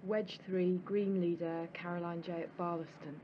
Wedge 3, green leader, Caroline J at Barlaston.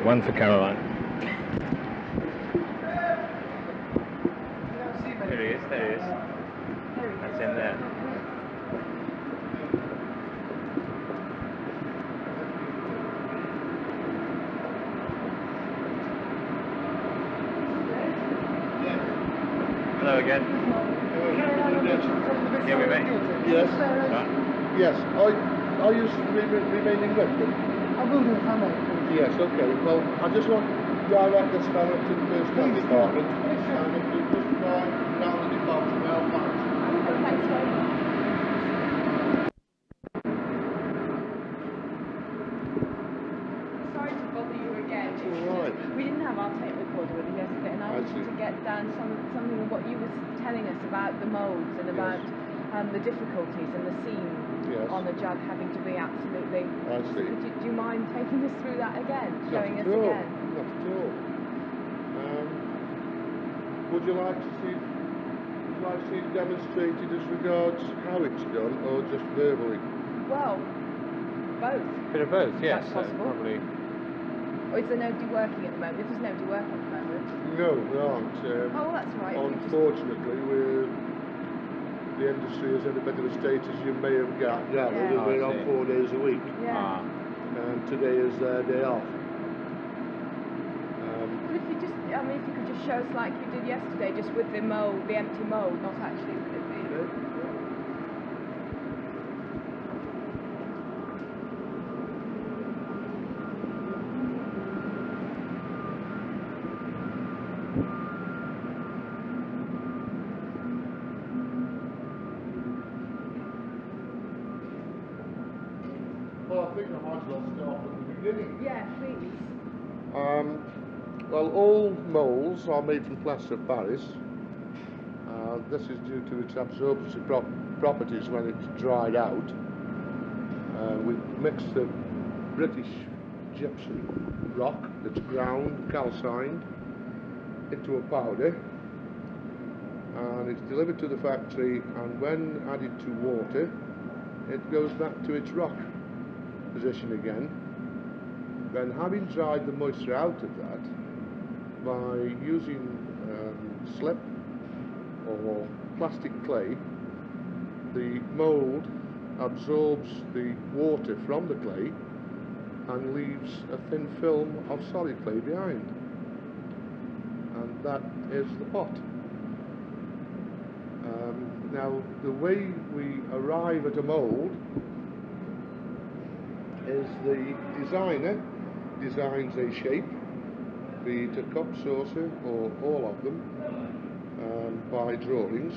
One for Caroline. There he is, there he is. That's in there. Hello again. Here we mate. Yes. Right. Yes. Are you remaining with them? I will do, Hannah. Yes, okay. Well, I just want to direct this fellow to the personnel department. And if you just drive down the department, well, thanks. Thanks very much. Sorry to bother you again. Right. We didn't have our tape recorder with us yesterday, and I wanted to get down something of what you were telling us about the moulds and about the difficulties and the seam on the jug having to be absolutely. I see. Do you mind taking us through that again? Showing us again? Not at all. Would you like to see it demonstrated as regards how it's done, or just verbally? Well, both. Bit of both, yes. That's possible. Probably. Or is there nobody working at the moment? If there's nobody working at the moment. No, there aren't. Oh, that's right. Unfortunately, the industry is in a bit of a state, as you may have gathered. Yeah. We're on 4 days a week. Yeah. And today is their day off. Well, if you just, if you could just show us like you did yesterday, just with the mould, the empty mould, not actually with it being. Well, I think I might as well start from the beginning. beginning? Yeah, please. Well, all moulds are made from plaster of Paris. This is due to its absorption properties when it's dried out. We mix the British gypsum rock that's ground, calcined, into a powder, and it's delivered to the factory, and when added to water it goes back to its rock position again. Then, having dried the moisture out of that by using slip or plastic clay, the mould absorbs the water from the clay and leaves a thin film of solid clay behind, and that is the pot. Now, the way we arrive at a mould is the designer designs a shape, be it a cup, saucer, or all of them, by drawings.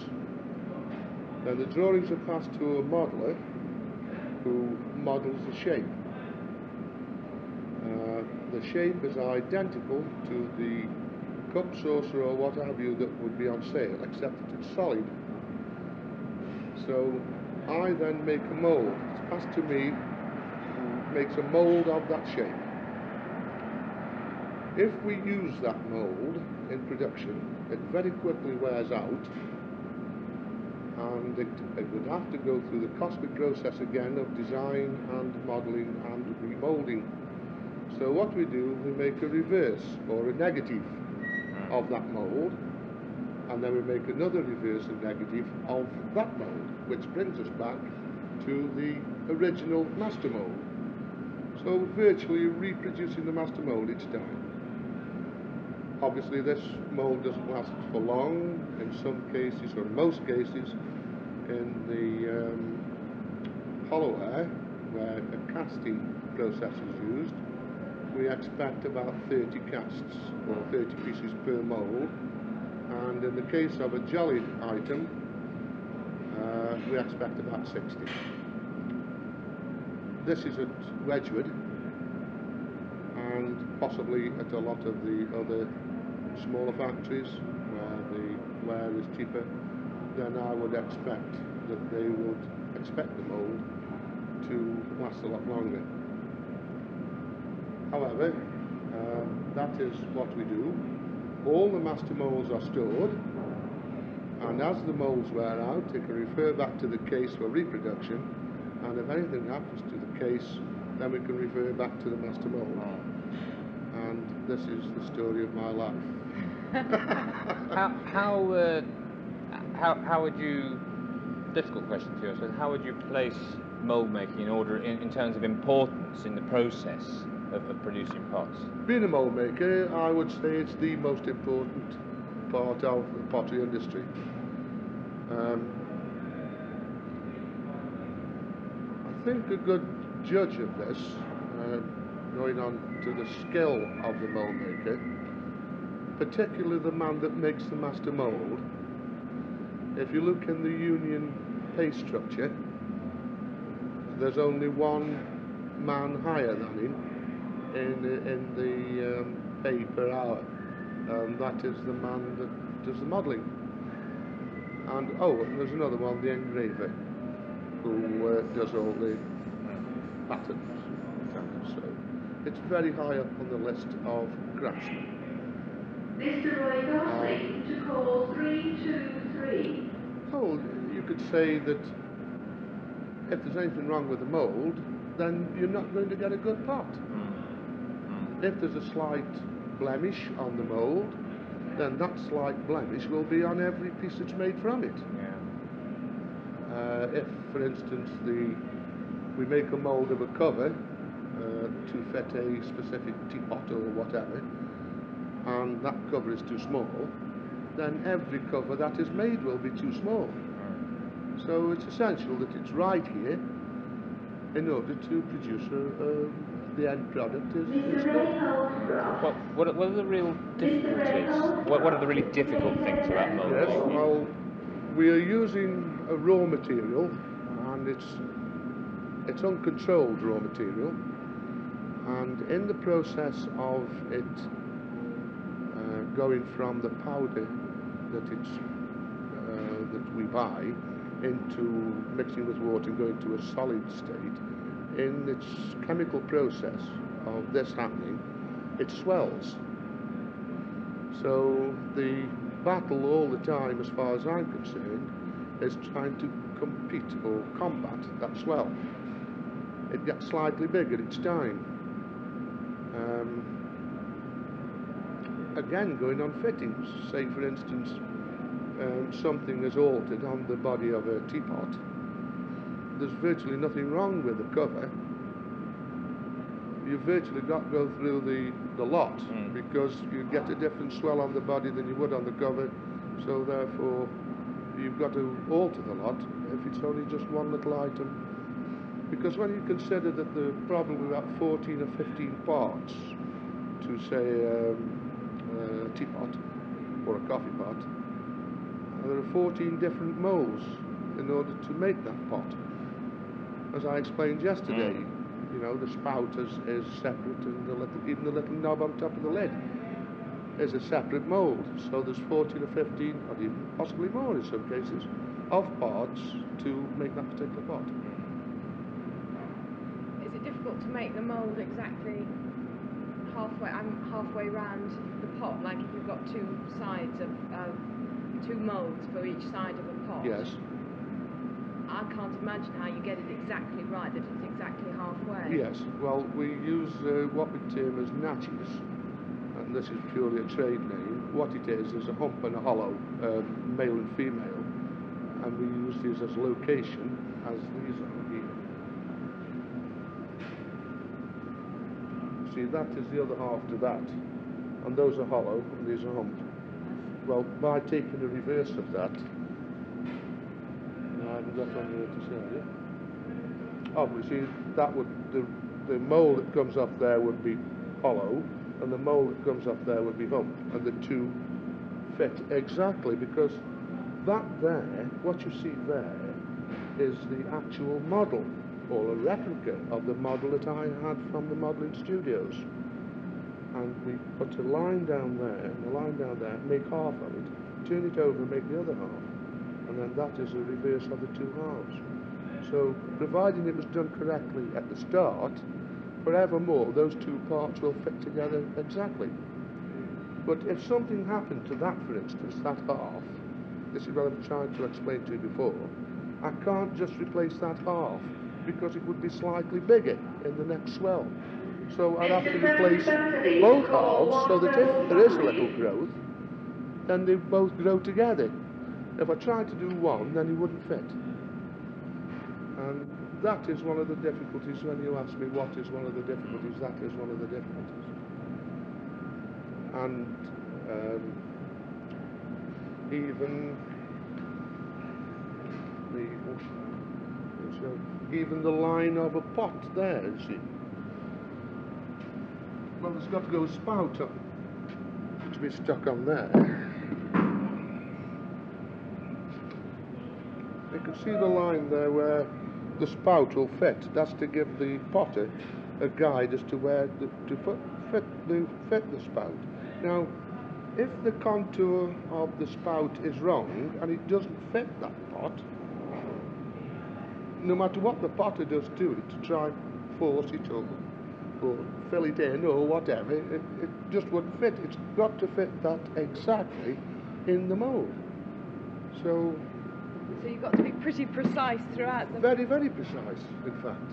Then the drawings are passed to a modeller who models the shape. The shape is identical to the cup, saucer, or what have you that would be on sale, except that it's solid. So I then make a mould. It's passed to me, who makes a mould of that shape. If we use that mould in production, it very quickly wears out, and it would have to go through the costly process again of design and modelling and remoulding. So what we do, we make a reverse or a negative of that mould, and then we make another reverse and negative of that mould, which brings us back to the original master mould. So virtually reproducing the master mould each time. Obviously this mould doesn't last for long. In some cases, or in most cases, in the hollow air, where a casting process is used, we expect about 30 casts or 30 pieces per mould, and in the case of a jolly item we expect about 60. This is at Wedgwood, and possibly at a lot of the other smaller factories where the wear is cheaper. Then I would expect that they would expect the mould to last a lot longer. However, that is what we do. All the master moulds are stored, and as the moulds wear out, they can refer back to the case for reproduction, and if anything happens to the case, then we can refer back to the master mould. And this is the story of my life. How would you, difficult question to you, I suppose, how would you place mould making in terms of importance in the process of producing pots? Being a mould maker, I would say it's the most important part of the pottery industry. I think a good judge of this, going on to the skill of the mould maker, particularly the man that makes the master mould, if you look in the union pay structure, there's only one man higher than him in the pay per hour, and that is the man that does the modelling. And and there's another one, the engraver, who does all the patterns. So it's very high up on the list of craftsmen. Mr. Roy Gosling to call 323. Oh, you could say that if there's anything wrong with the mould, then you're not going to get a good pot. If there's a slight blemish on the mould, then that slight blemish will be on every piece that's made from it. If, for instance, we make a mould of a cover to fit a specific teapot or whatever, and that cover is too small, then every cover that is made will be too small. So it's essential that it's right here in order to produce the end product is good. What are the real difficulties? What are the really difficult things about mould making? Yes, well, we are using a raw material, and it's uncontrolled raw material, And in the process of it going from the powder that we buy into mixing with water and going to a solid state, in its chemical process of this happening, it swells. So the battle all the time, as far as I'm concerned, is trying to compete or combat that swell. It gets slightly bigger each time. Again, going on fittings, say for instance something is altered on the body of a teapot, there's virtually nothing wrong with the cover. You've virtually got to go through the lot, because you get a different swell on the body than you would on the cover, so therefore you've got to alter the lot if it's only just one little item. Because when you consider that there are probably about 14 or 15 parts to, say, a teapot or a coffee pot, there are 14 different molds in order to make that pot. As I explained yesterday, you know, the spout is separate, and even the little knob on top of the lid is a separate mold. So there's 14 or 15, or even possibly more in some cases, of parts to make that particular pot. Is it difficult to make the mould exactly halfway round the pot, like if you've got two sides of two moulds for each side of a pot? Yes. I can't imagine how you get it exactly right, that it's exactly halfway. Yes, well, we use what we term as natches, and this is purely a trade name. What it is a hump and a hollow, male and female, and we use these as location, as these are here. See, that is the other half to that, and those are hollow, and these are hump. Well, by taking the reverse of that, I haven't got on here to show you. Oh, you see, that would, the mould that comes off there would be hollow, and the mould that comes off there would be hump, and the two fit exactly, because that there, what you see there, is the actual model, or a replica of the model that I had from the modelling studios. And we put a line down there, and a line down there, make half of it, turn it over and make the other half. And then that is a reverse of the two halves. So, providing it was done correctly at the start, forevermore those two parts will fit together exactly. But if something happened to that, for instance, that half, this is what I've tried to explain to you before, I can't just replace that half, because it would be slightly bigger in the next swell. So I'd have to replace both halves, so that if there is a little growth, then they both grow together. If I tried to do one, then it wouldn't fit. And that is one of the difficulties when you ask me what is one of the difficulties, that is one of the difficulties. And even the line of a pot there, you see. Well, there's got to go a spout on, to be stuck on there. You can see the line there where the spout will fit. That's to give the potter a guide as to where to fit the spout. Now, if the contour of the spout is wrong and it doesn't fit that pot, no matter what the potter does to it to try and force it or fill it in or whatever, it just wouldn't fit. It's got to fit that exactly in the mould. So you've got to be pretty precise throughout the... Very, very precise, in fact.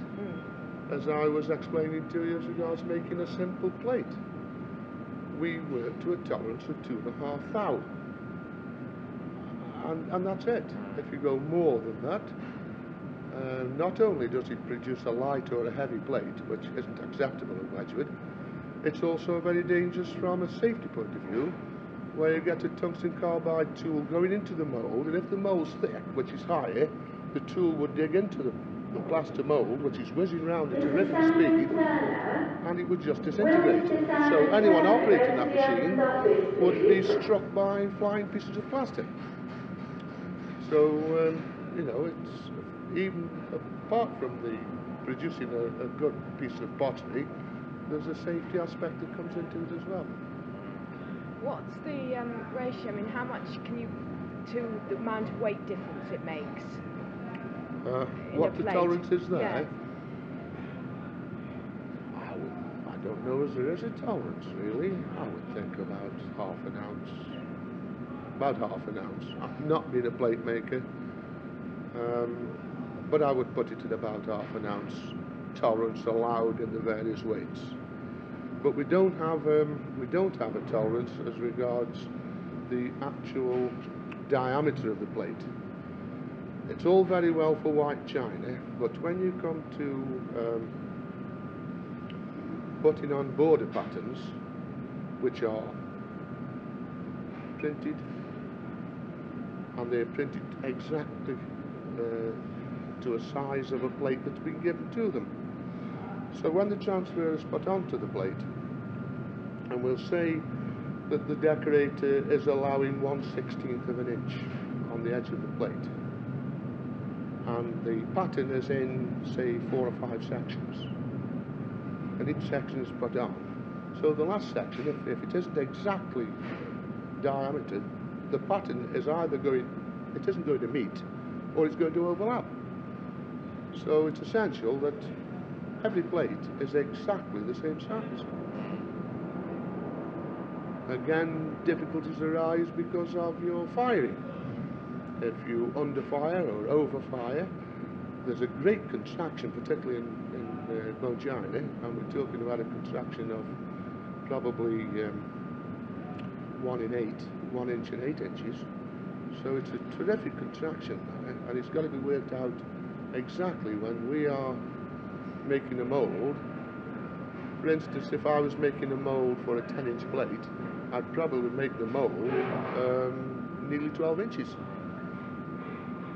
As I was explaining to you as regards making a simple plate. We work to a tolerance of 2.5 thou. And that's it. If you go more than that, not only does it produce a light or a heavy plate, which isn't acceptable in Wedgwood, it's also very dangerous from a safety point of view, where you get a tungsten carbide tool going into the mould, and if the mould's thick, which is higher, the tool would dig into the plaster mould, which is whizzing around at a terrific speed, and it would just disintegrate. So anyone operating that machine would be struck by flying pieces of plastic. So, you know, it's even apart from the producing a good piece of pottery, there's a safety aspect that comes into it as well. What's the ratio? I mean, how much can you, to the amount of weight difference it makes? What the tolerance is there? Yeah. I don't know if there is a tolerance really. I would think about half an ounce. About half an ounce. I've not been a plate maker, but I would put it at about half an ounce tolerance allowed in the various weights. But we don't have a tolerance as regards the actual diameter of the plate. It's all very well for white china, but when you come to putting on border patterns, which are printed, and they're printed exactly to a size of a plate that's been given to them. So when the transfer is put onto the plate, and we'll say that the decorator is allowing 1/16 of an inch on the edge of the plate, and the pattern is in, say, 4 or 5 sections, and each section is put on. So the last section, if it isn't exactly diameter, the pattern is either it isn't going to meet, or it's going to overlap. So it's essential that every plate is exactly the same size. Again, difficulties arise because of your firing. If you underfire or overfire, there's a great contraction, particularly in bone china, and we're talking about a contraction of probably 1 inch and 8 inches. So it's a terrific contraction, and it's got to be worked out exactly when we are making a mould. For instance, if I was making a mould for a 10-inch plate, I'd probably make the mould nearly 12 inches.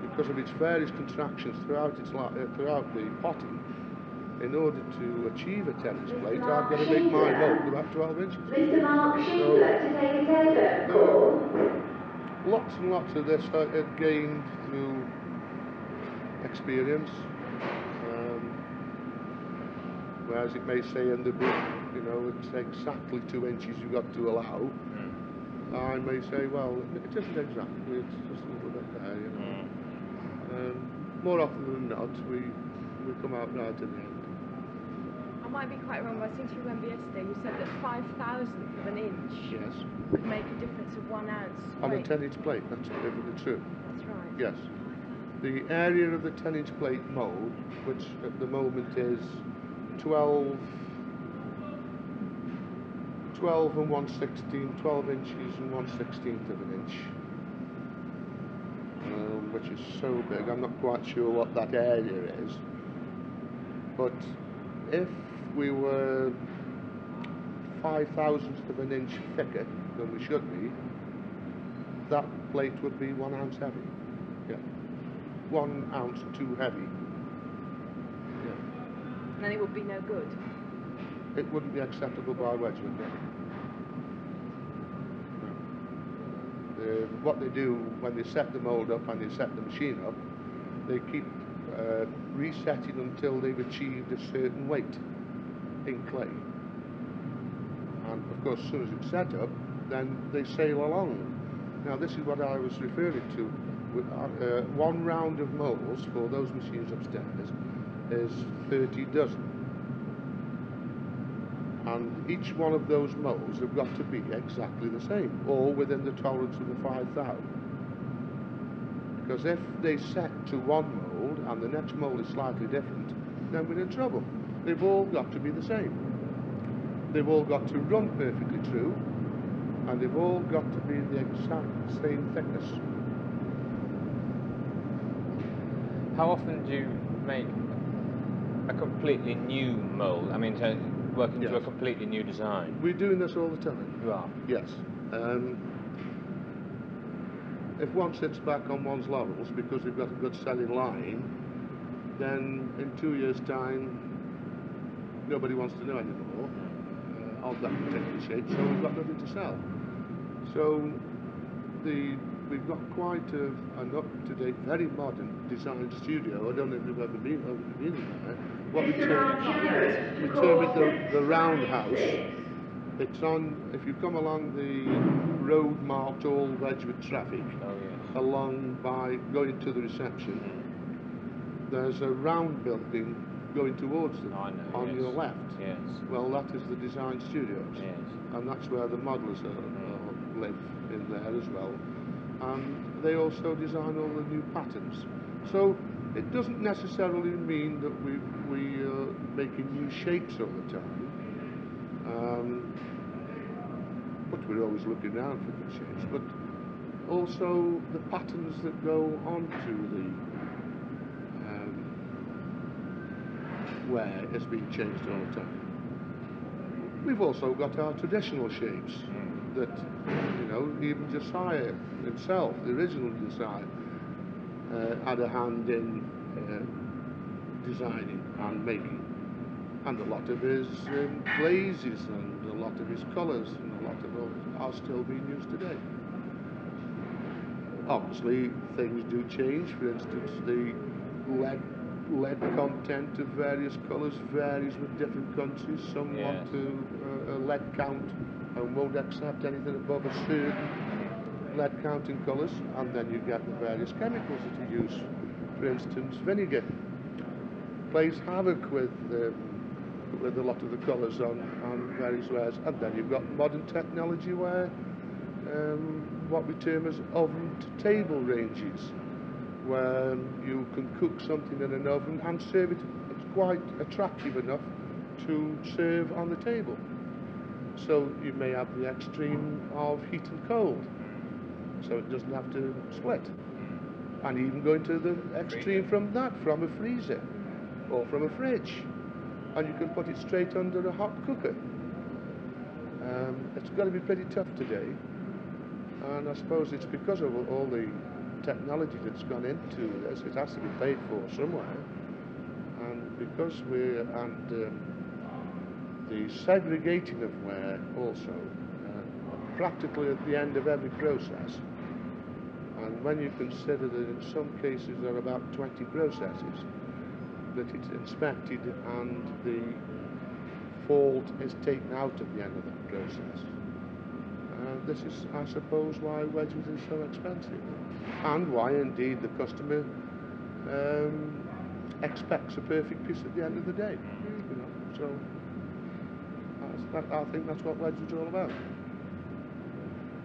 Because of its various contractions throughout the potting, in order to achieve a 10-inch plate, I've got to make my mould about 12 inches. Mr. Mark Schindler to take a telephone call. Lots and lots of this I gained through experience. Whereas it may say in the book, you know, it's exactly 2 inches you've got to allow. I may say, well, it isn't exactly, it's just a little bit there, you know. More often than not, we come out right in the end. I might be quite wrong, but I seem to remember yesterday you said that 5/1000th of an inch would make a difference of 1 ounce. On a 10-inch plate, that's perfectly true. That's right. Yes. The area of the 10-inch plate mould, which at the moment is 12 and 1/16, 12 inches and 1/16 of an inch. Which is so big, I'm not quite sure what that area is. But if we were 5/1000th of an inch thicker than we should be, that plate would be 1 ounce heavy. Yeah. 1 ounce too heavy. Yeah. And then it would be no good. It wouldn't be acceptable by wedgewood. What they do when they set the mould up and they set the machine up, they keep resetting until they've achieved a certain weight in clay. And of course, as soon as it's set up, then they sail along. Now this is what I was referring to. One round of moulds for those machines upstairs is 30 dozen. And each one of those moulds have got to be exactly the same, all within the tolerance of the 5,000. Because if they set to one mould and the next mould is slightly different, then we're in trouble. They've all got to be the same. They've all got to run perfectly true, and they've all got to be the exact same thickness. How often do you make a completely new mould? I mean, working to a completely new design? We're doing this all the time. You are? Yes. If one sits back on one's laurels because they've got a good selling line, then in 2 years' time, nobody wants to know anymore of that particular shape, so we've got nothing to sell. So the we've got quite an up-to-date, very modern design studio. I don't know if you've ever been there. What we term it the roundhouse. It's on, if you come along the road marked all Wedgwood traffic, along by going to the reception, there's a round building going towards them on your left. Yes. Well, that is the design studios. Yes. And that's where the modelers live in there as well. And they also design all the new patterns. So it doesn't necessarily mean that we are making new shapes all the time. But we're always looking around for new shapes. But also the patterns that go onto the wear is being changed all the time. We've also got our traditional shapes that, you know, even Josiah himself, the original Josiah, had a hand in designing and making. And a lot of his glazes and a lot of his colours and a lot of those are still being used today. Obviously, things do change. For instance, the lead content of various colours varies with different countries. Some want to a lead count and won't accept anything above a certain lead count in colours, and then you get the various chemicals that are used. For instance, vinegar plays havoc with a lot of the colours on various wares, and then you've got modern technology where what we term as oven to table ranges, where you can cook something in an oven and serve it. It's quite attractive enough to serve on the table. So you may have the extreme of heat and cold, so it doesn't have to split. And even going to the extreme from that, from a freezer or from a fridge, and you can put it straight under a hot cooker. It's got to be pretty tough today, and I suppose it's because of all the technology that's gone into this. It has to be paid for somewhere, and because the segregating of wear also practically at the end of every process, and when you consider that in some cases there are about 20 processes that it's inspected and the fault is taken out at the end of that process. This is, I suppose, why Wedgwood is so expensive, and why indeed the customer expects a perfect piece at the end of the day. You know, so I think that's what Wedgwood's all about.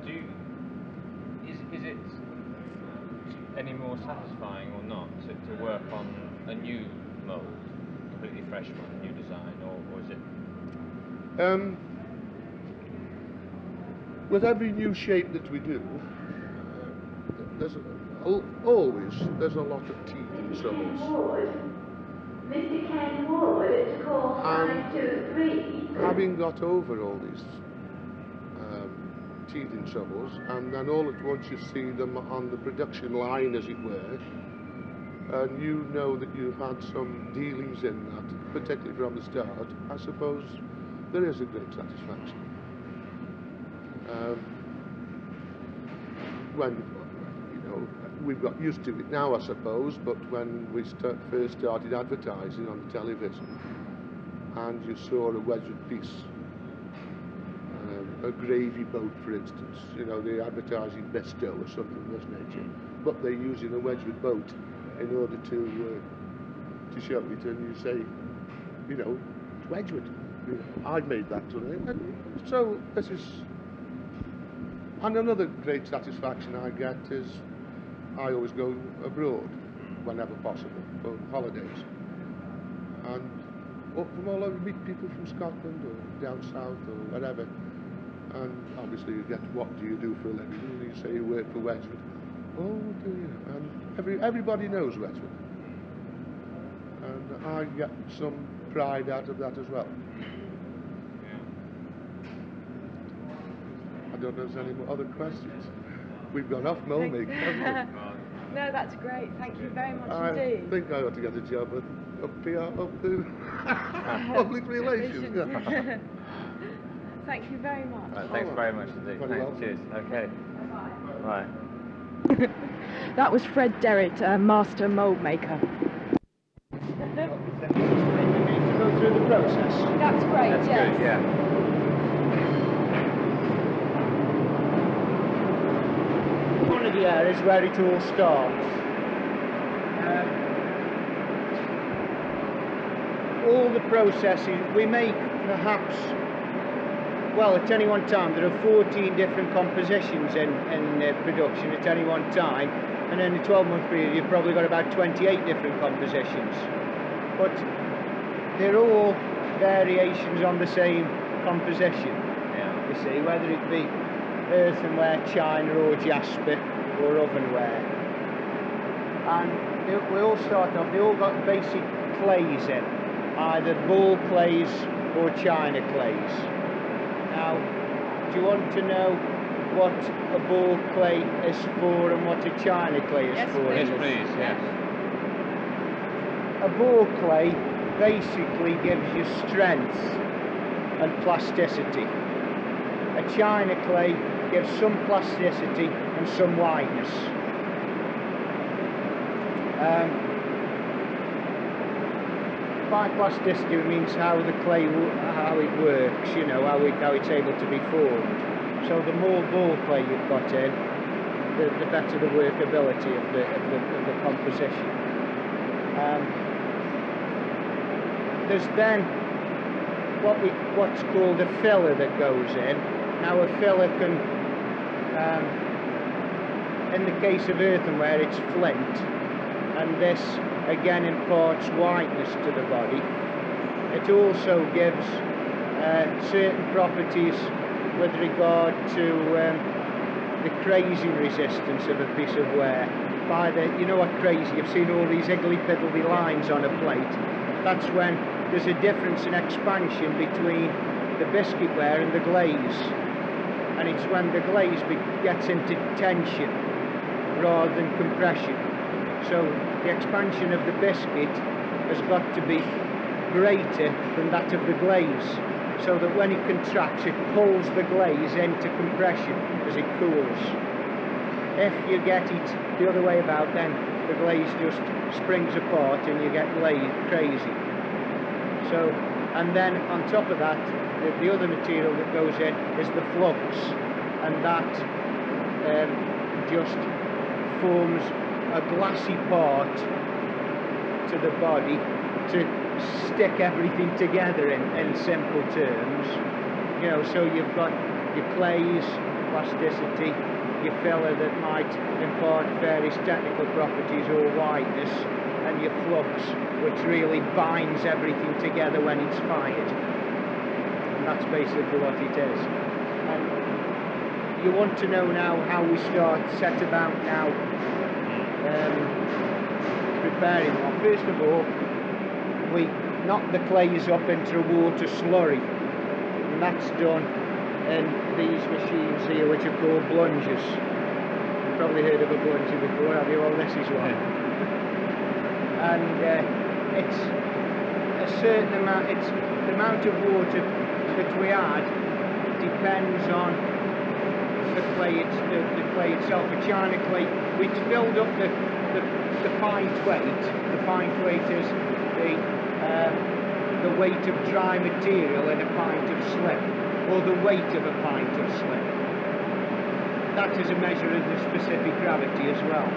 Is it any more satisfying or not to work on a new mould, completely fresh one, a new design, or is it? With every new shape that we do, there's always a lot of teeth and troubles. Mr. Ken Ward to call 523. Having got over all these teething troubles, and then all at once you see them on the production line, as it were, and you know that you've had some dealings in that, particularly from the start, I suppose there is a great satisfaction. When, you know, we've got used to it now, I suppose, but when we first started advertising on the television, and you saw a Wedgwood piece, a gravy boat, for instance, you know, they're advertising Besto or something of this nature, but they're using a Wedgwood boat in order to show it, and you say, you know, it's Wedgwood. You know, I made that today. And so this is. And another great satisfaction I get is I always go abroad whenever possible for holidays, and from all over, meet people from Scotland or down south or wherever, and obviously you get, what do you do for a living? And you say you work for Wedgwood. Oh, do you? And everybody knows Wedgwood, and I get some pride out of that as well. I don't know if there's any more other questions. We've gone off mold making, haven't we? No, that's great. Thank you very much I indeed. think I ought to get a job at PR, up to public relations. Thank you very much. Right, thanks very much indeed. Very Thanks. well. Cheers. Okay. Bye. Bye. That was Fred Derritt, master mould maker. To go through the process. That's great, That's yes. good, yeah. One of the areas where it all starts. All the processes we make, perhaps, well, at any one time there are 14 different compositions in production at any one time, and in a 12-month period you've probably got about 28 different compositions, but they're all variations on the same composition. Yeah. You see, whether it be earthenware, china or jasper or ovenware, and we all start off, they all got basic clays in, either ball clays or china clays. Now, do you want to know what a ball clay is for and what a china clay is for? Yes, please, yes. A ball clay basically gives you strength and plasticity. A china clay gives some plasticity and some whiteness. By plasticity it means how the clay, how it works, you know, how it's able to be formed. So the more ball clay you've got in, the better the workability of the composition. There's then what's called a filler that goes in. Now a filler can, in the case of earthenware, it's flint, and this again imparts whiteness to the body. It also gives certain properties with regard to the crazing resistance of a piece of ware. By the, you know what crazy, you've seen all these higgly-piddly lines on a plate. That's when there's a difference in expansion between the biscuit ware and the glaze. And it's when the glaze gets into tension rather than compression. So the expansion of the biscuit has got to be greater than that of the glaze, so that when it contracts it pulls the glaze into compression as it cools. If you get it the other way about, then the glaze just springs apart and you get crazy. So, and then on top of that, the other material that goes in is the flux, and that just forms a glassy part to the body to stick everything together in simple terms. You know, so you've got your clays, plasticity, your filler that might impart various technical properties or whiteness, and your flux, which really binds everything together when it's fired. And that's basically what it is. And you want to know now how we set about now preparing one. First of all, we knock the clays up into a water slurry, and that's done in these machines here, which are called blungers. You've probably heard of a plunger before, have you? Well, this is one. And it's a certain amount, it's the amount of water that we add depends on the clay itself. A china clay, we build up the pint weight. The pint weight is the weight of dry material in a pint of slip, or the weight of a pint of slip. That is a measure of the specific gravity as well.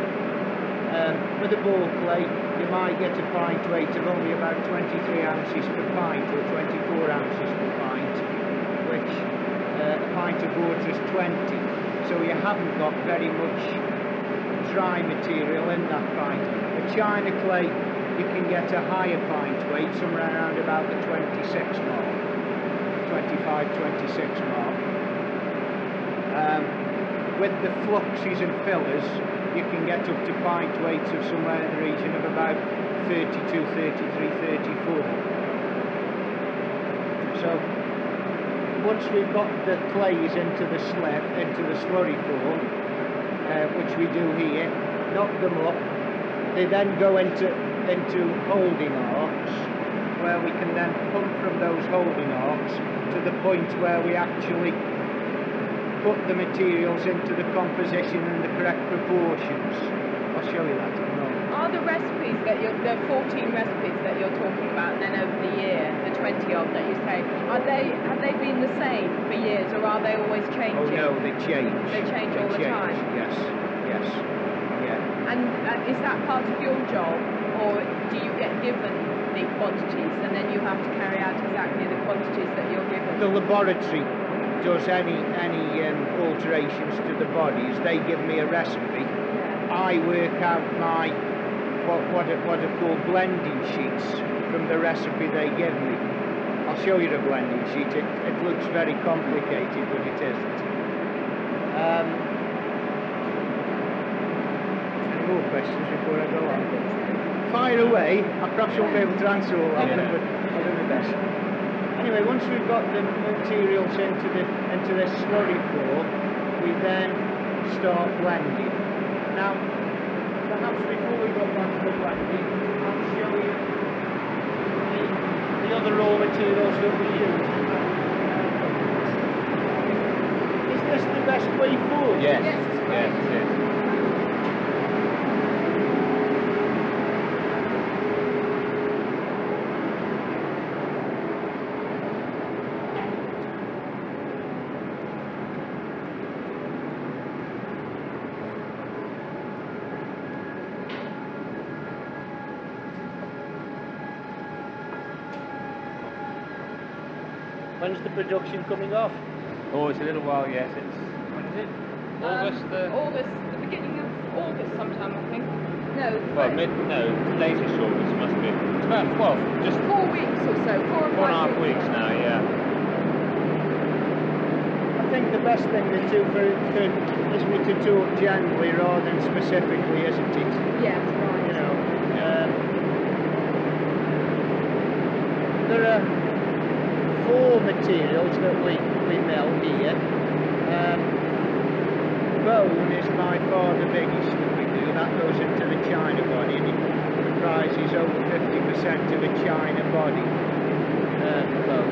With a ball clay, you might get a pint weight of only about 23 ounces per pint, or 24 ounces per pint, which a pint of water is 20. So you haven't got very much dry material in that pint. A china clay, you can get a higher pint weight, somewhere around about the 26 mark, 25, 26 mark. With the fluxes and fillers, you can get up to pint weights of somewhere in the region of about 32, 33, 34. So once we've got the clays into the slurry form, which we do here, knock them up, they then go into holding arcs, where we can then pump from those holding arcs to the point where we actually put the materials into the composition and the correct proportions. I'll show you that in a moment. Are the recipes that the 14 recipes that you're talking about, and then over the year, the 20 of that you say, have they been the same for years, or are they always changing? Oh no, they change. They change all the time? Yes, yes, yeah. And is that part of your job, or do you get given the quantities and then you have to carry out exactly the quantities that you're given? The laboratory does any alterations to the bodies. They give me a recipe. I work out my what are called blending sheets from the recipe they give me. I'll show you the blending sheet. It looks very complicated, but it isn't. Any more questions before I go on? Fire away. I perhaps won't be able to answer all of them, but I'll do my best. Anyway, once we've got the materials into this slurry form, we then start blending. Now, perhaps before we go back to the blending, I'll show you the other raw materials that we use. Is this the best way forward? Yes, yes, it is. When's the production coming off? Oh, it's a little while yet. It's, when is it? August? August, the beginning of August sometime, I think. No. Well, latest August must be. It's about, well, just 4 weeks or so, 4 or 5 4.5 weeks now, yeah. I think the best thing to do is me to talk generally rather than specifically, isn't it? Yes, right. You know, there are 4 materials that we mill here. Bone is by far the biggest that we do. That goes into the china body, and it comprises over 50% of a china body bone.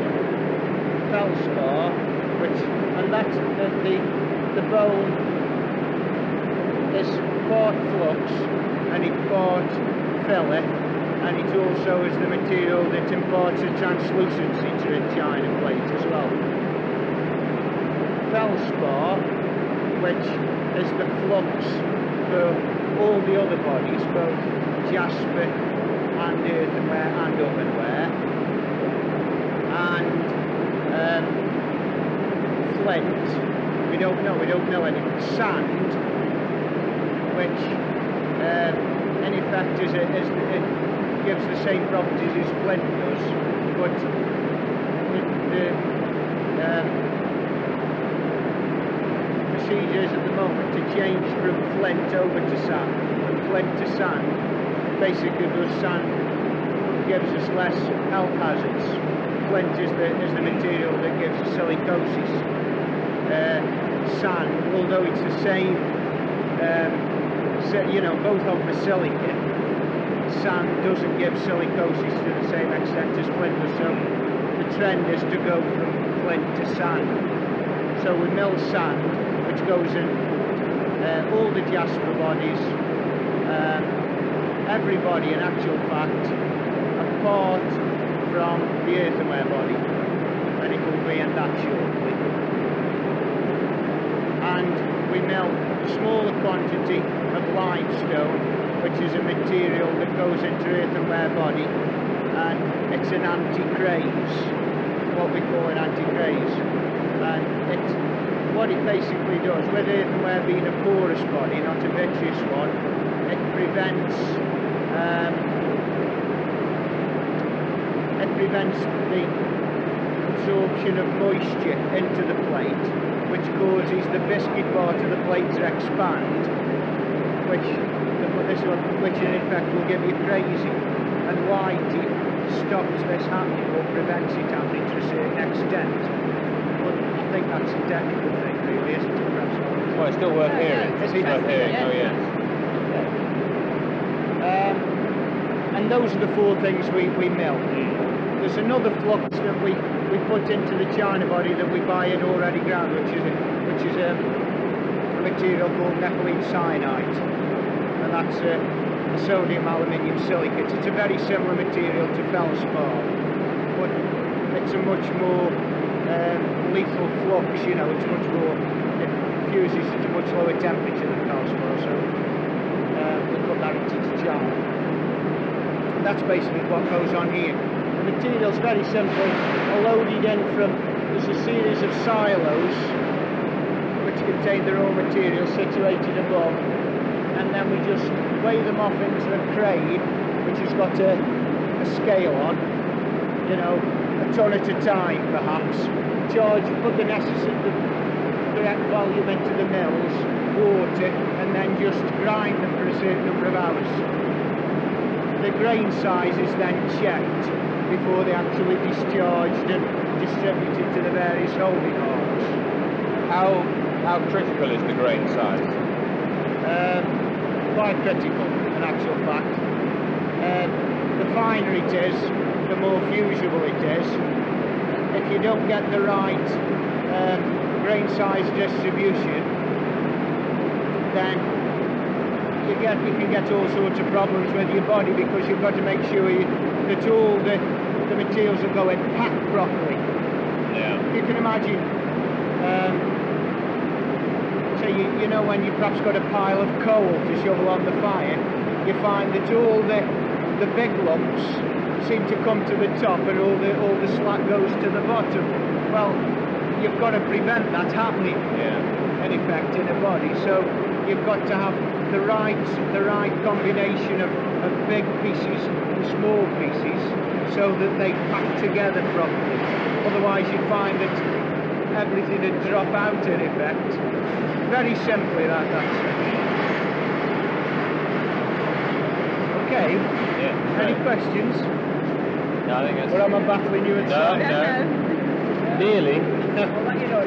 Feldspar, and that's the bone is part flux and it's part filler, and it also is the material that imparts a translucency to the china plate as well. Feldspar, which is the flux for all the other bodies, both jasper and earthenware and ovenware, and flint. We don't know anything. Sand, which in effect it gives the same properties as flint does, but the procedure is at the moment to change from flint over to sand. From flint to sand, basically because sand gives us less health hazards. Flint is the material that gives us silicosis. Sand, although it's the same, both of the silica, sand doesn't give silicosis to the same extent as flint does, so the trend is to go from flint to sand. So we mill sand, which goes in all the jasper bodies, every body in actual fact, apart from the earthenware body, and it will be in that shortly. And we mill a smaller quantity of limestone, which is a material that goes into earthenware body, and it's an anti-craze, what we call an anti-craze. And what it basically does, with earthenware being a porous body, not a vitreous one, it prevents the absorption of moisture into the plate, which causes the biscuit part of the plate to expand, which in effect will give you crazy. And lighting stops this happening or prevents it happening to a certain extent. But I think that's a technical thing, really, isn't it? Perhaps. Well, it's still worth hearing. It's worth hearing. yes. Oh, yes. And those are the 4 things we mill. there's another flux that we put into the china body that we buy in already ground, which is a material called methylene cyanide, and that's a sodium aluminium silicate. It's a very similar material to feldspar, but it's a much more lethal flux. You know, it's much more, it fuses at a much lower temperature than feldspar, so we put that into the china. That's basically what goes on here. The material's very simple, loaded in from, there's a series of silos which contain the raw material situated above, and then we just weigh them off into a crane which has got a scale on, you know, a ton at a time perhaps, put the correct volume into the mills, water, and then just grind them for a certain number of hours. The grain size is then checked before they're actually discharged and distributed to the various holding arms. How critical is the grain size? Quite critical, in actual fact. The finer it is, the more fusible it is. If you don't get the right grain size distribution, then you can get all sorts of problems with your body, because you've got to make sure that all the materials are going packed properly. Yeah. You can imagine, so you know, when you've perhaps got a pile of coal to shovel on the fire, you find that all the big lumps seem to come to the top and all the slack goes to the bottom. Well, you've got to prevent that happening, in effect, in a body. So you've got to have the right combination of big pieces and small pieces, so that they pack together properly. Otherwise you find that everything would drop out, in effect. Very simply, that's it. Okay. Yeah. Any questions? No, I think that's... Or am I baffling you at all? No. Nearly. I'll let you know.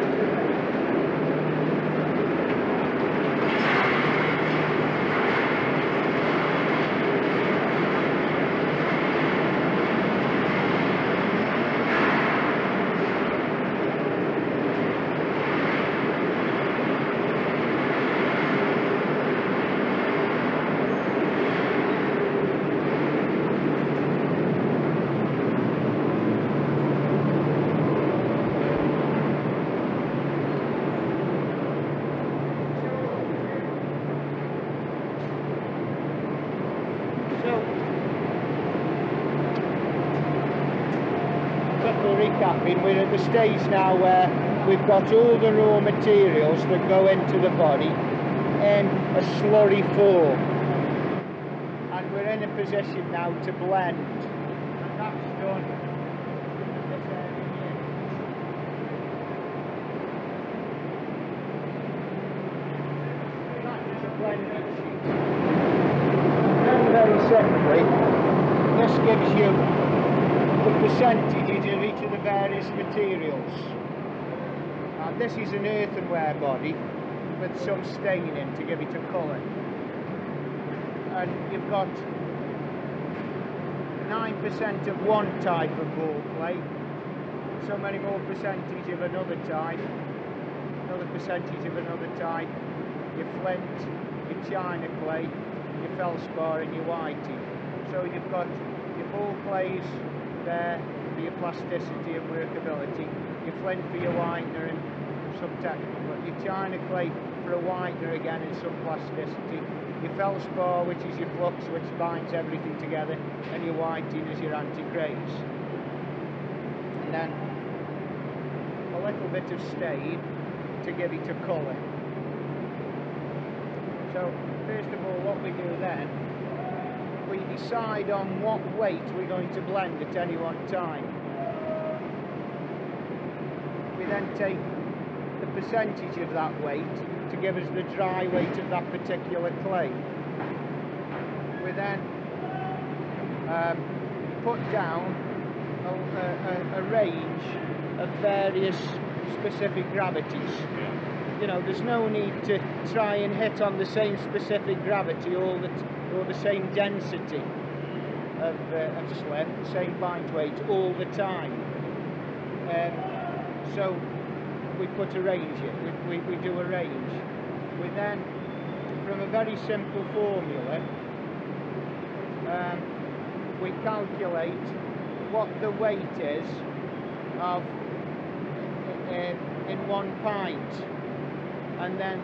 Recapping, we're at the stage now where we've got all the raw materials that go into the body in a slurry form, and we're in a position now to blend, and that's done in this area here. That is a blending sheet. Very simply, this gives you the percentages of each of the various materials. This is an earthenware body with some staining to give it a colour, and you've got 9% of one type of ball clay, so many more percentage of another type, another percentage of another type, your flint, your china clay, your feldspar and your whiting. So you've got your ball clays there for your plasticity and workability, your flint for your whitener and some technical, your china clay for a whitener again and some plasticity, your feldspar, which is your flux which binds everything together, and your whiting is your anti-graze. And then a little bit of stain to give it a colour. So first of all, what we do then, we decide on what weight we're going to blend at any one time. We then take the percentage of that weight to give us the dry weight of that particular clay. We then put down a range of various specific gravities. You know, there's no need to try and hit on the same specific gravity or the same density. of slip, the same bind weight all the time. So we put a range in, we do a range. We then, from a very simple formula, we calculate what the weight is of in 1 pint, and then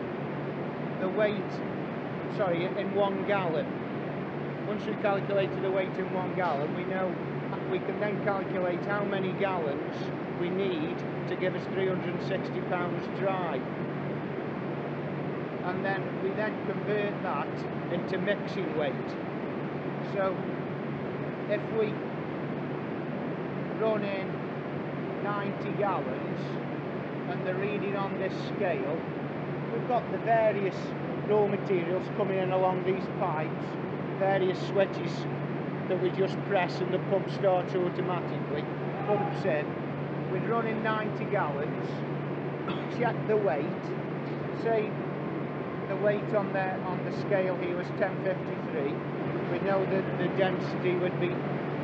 the weight, sorry, in 1 gallon. Once we've calculated the weight in 1 gallon, we know we can then calculate how many gallons we need to give us 360 pounds dry. And then we then convert that into mixing weight. So if we run in 90 gallons and the reading on this scale, we've got the various raw materials coming in along these pipes, various switches that we just press and the pump starts automatically, pumps in. We run in 90 gallons, check the weight, say the weight on the scale here was 1053, we know that the density would be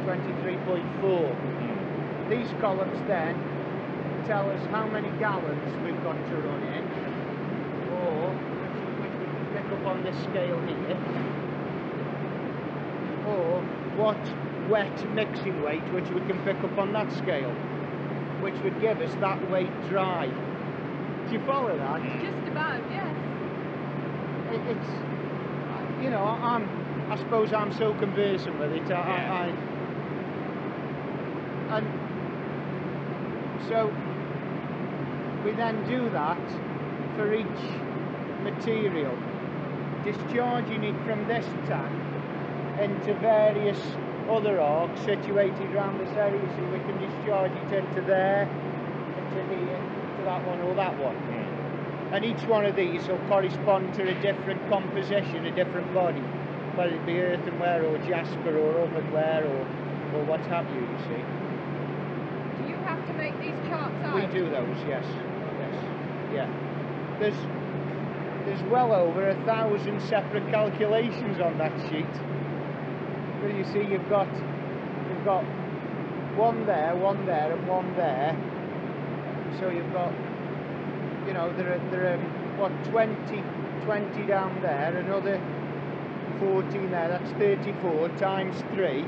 23.4. These columns then tell us how many gallons we've got to run in, or which we can pick up on this scale here, or what wet mixing weight which we can pick up on that scale, which would give us that weight dry. Do you follow that? Just about, yes. It's, you know, I suppose I'm so conversant with it. And so we then do that for each material, discharging it from this tank into various other arcs situated around this area, so we can discharge it into there, into here, to that one or that one. And each one of these will correspond to a different composition, a different body, whether it be earthenware or jasper or ovenware or what have you, you see. Do you have to make these charts out? We do those, yes. Yeah. There's well over 1,000 separate calculations on that sheet. Well, you see, you've got one there, and one there. So you've got, you know, there are what, 20 down there, another 14 there. That's 34 times 3.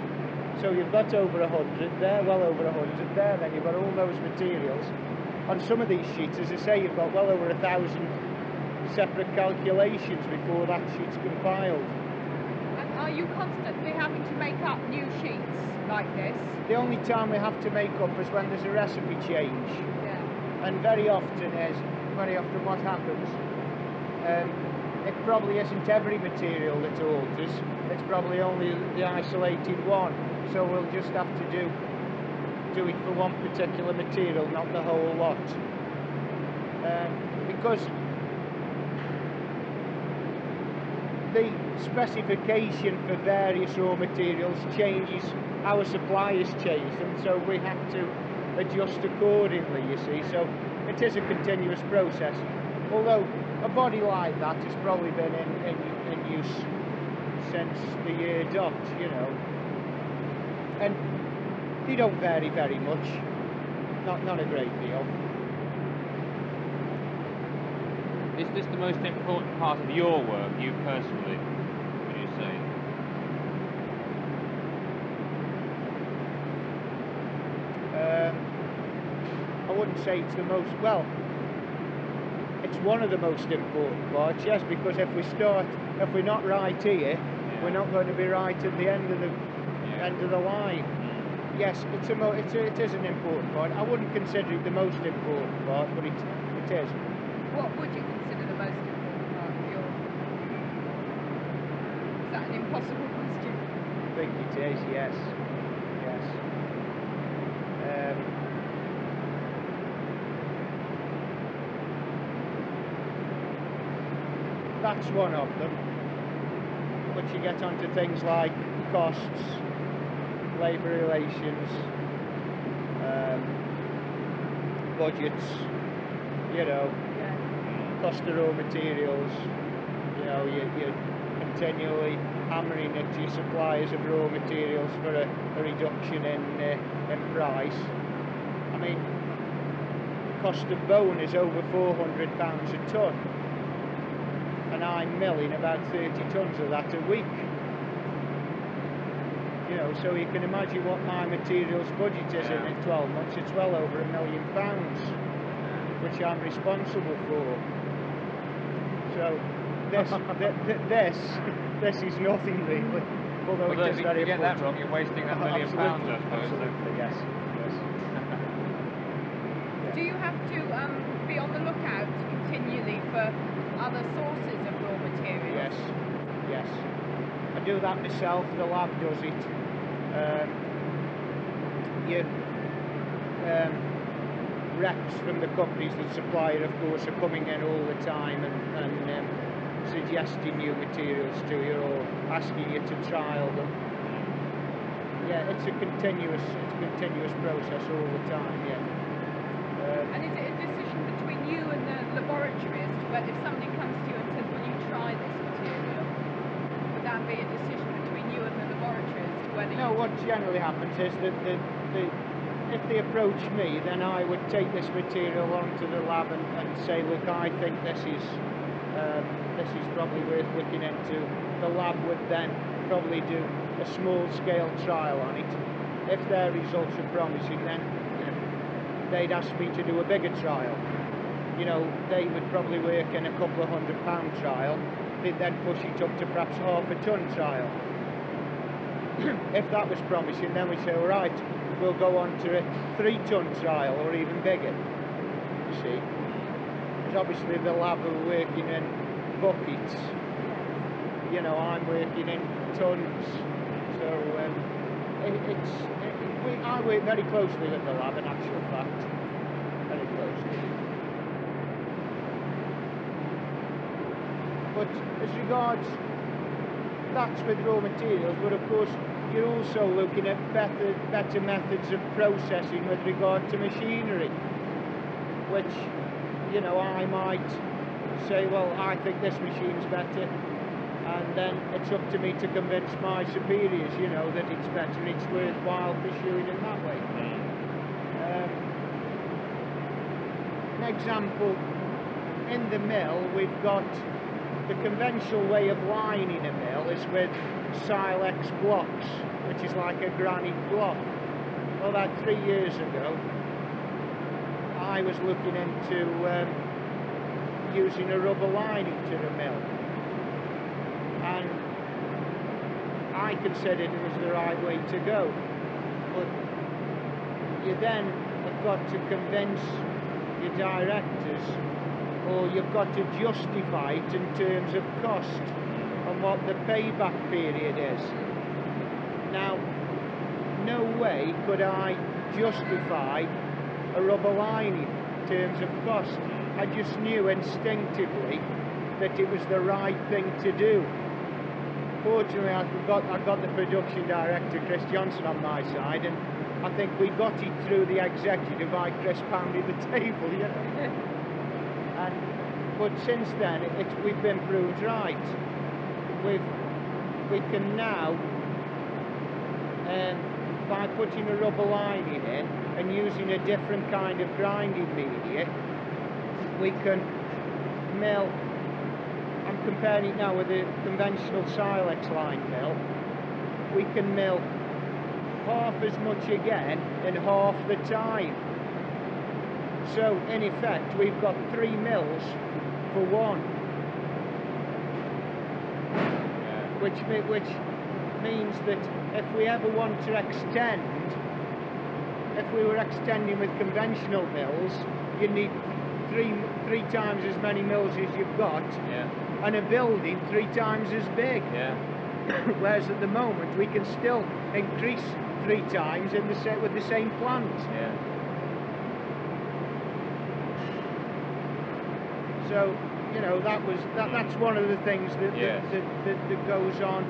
So you've got over 100 there, well over 100 there. Then you've got all those materials. On some of these sheets, as I say, you've got well over 1,000 separate calculations before that sheet's compiled. And are you constantly having to make up new sheets like this? The only time we have to make up is when there's a recipe change. Yeah. And very often what happens, it probably isn't every material that alters, it's probably only the isolated one. So we'll just have to do it for one particular material, not the whole lot. Because the specification for various raw materials changes, our suppliers change them, so we have to adjust accordingly, you see. So it is a continuous process, although a body like that has probably been in use since the year dot, you know, and they don't vary very much, not a great deal. Is this the most important part of your work, you personally, would you say? I wouldn't say it's the most, well, it's one of the most important parts, yes, because if we're not right here, we're not going to be right at the end of the line. Yes, it is an important part. I wouldn't consider it the most important part, but it is. What would you consider the most important part of your... Is that an impossible question? I think it is, yes. Yes. That's one of them. But you get onto things like costs, labour relations, budgets, you know, cost of raw materials, you know, you're continually hammering at your suppliers of raw materials for a reduction in price. I mean, the cost of bone is over £400 a tonne, and I'm milling about 30 tonnes of that a week. You know, so you can imagine what my materials budget is in 12 months. It's well over £1 million, which I'm responsible for. So this is nothing really. Although well, it is very if you get that important. wrong, you're wasting £1 million, I suppose. Absolutely, yes. Do you have to be on the lookout continually for other sources of raw materials? Yes. I do that myself. The lab does it. Reps from the companies that supply it, of course, are coming in all the time and suggesting new materials to you or asking you to trial them. Yeah, it's a continuous process all the time. Yeah. And is it a decision between you and the laboratory as to whether if somebody comes to you and says, "Will you try this material?" Would that be a decision between you and the laboratory as to whether? No, what generally happens is that if they approach me, then I would take this material onto the lab and say, look, I think this is probably worth looking into. The lab would then probably do a small-scale trial on it. If their results are promising, then they'd ask me to do a bigger trial. You know, they would probably work in a couple of £100 trial. They'd then push it up to perhaps half a tonne trial. If that was promising, then we'd say, all right, we'll go on to a 3-tonne trial or even bigger, you see. Because obviously the lab are working in buckets. You know, I'm working in tonnes. So I work very closely with the lab, in actual fact. Very closely. But as regards, that's with raw materials, but of course you're also looking at better methods of processing with regard to machinery, which, you know, I might say, well, I think this machine's better, and then it's up to me to convince my superiors, you know, that it's better and it's worthwhile pursuing in that way. An example, in the mill we've got the conventional way of lining a mill is with silex blocks, which is like a granite block. Well, about 3 years ago I was looking into using a rubber lining to the mill, and I considered it was the right way to go. But you then have got to convince your directors, or you've got to justify it in terms of cost and what the payback period is. Now, no way could I justify a rubber lining in terms of cost. I just knew instinctively that it was the right thing to do. Fortunately, I've got the production director, Chris Johnson, on my side, and I think we got it through the executive by Chris pounding the table, you know. But since then, we've been proved right. We can now, by putting a rubber lining in and using a different kind of grinding media, we can mill. I'm comparing it now with a conventional silex line mill. We can mill half as much again in half the time. So in effect, we've got 3 mills for 1, which means that if we ever want to extend, if we were extending with conventional mills, you need three times as many mills as you've got, and a building 3 times as big. Whereas at the moment we can still increase 3 times in with the same plant. So, you know, that's one of the things that goes on,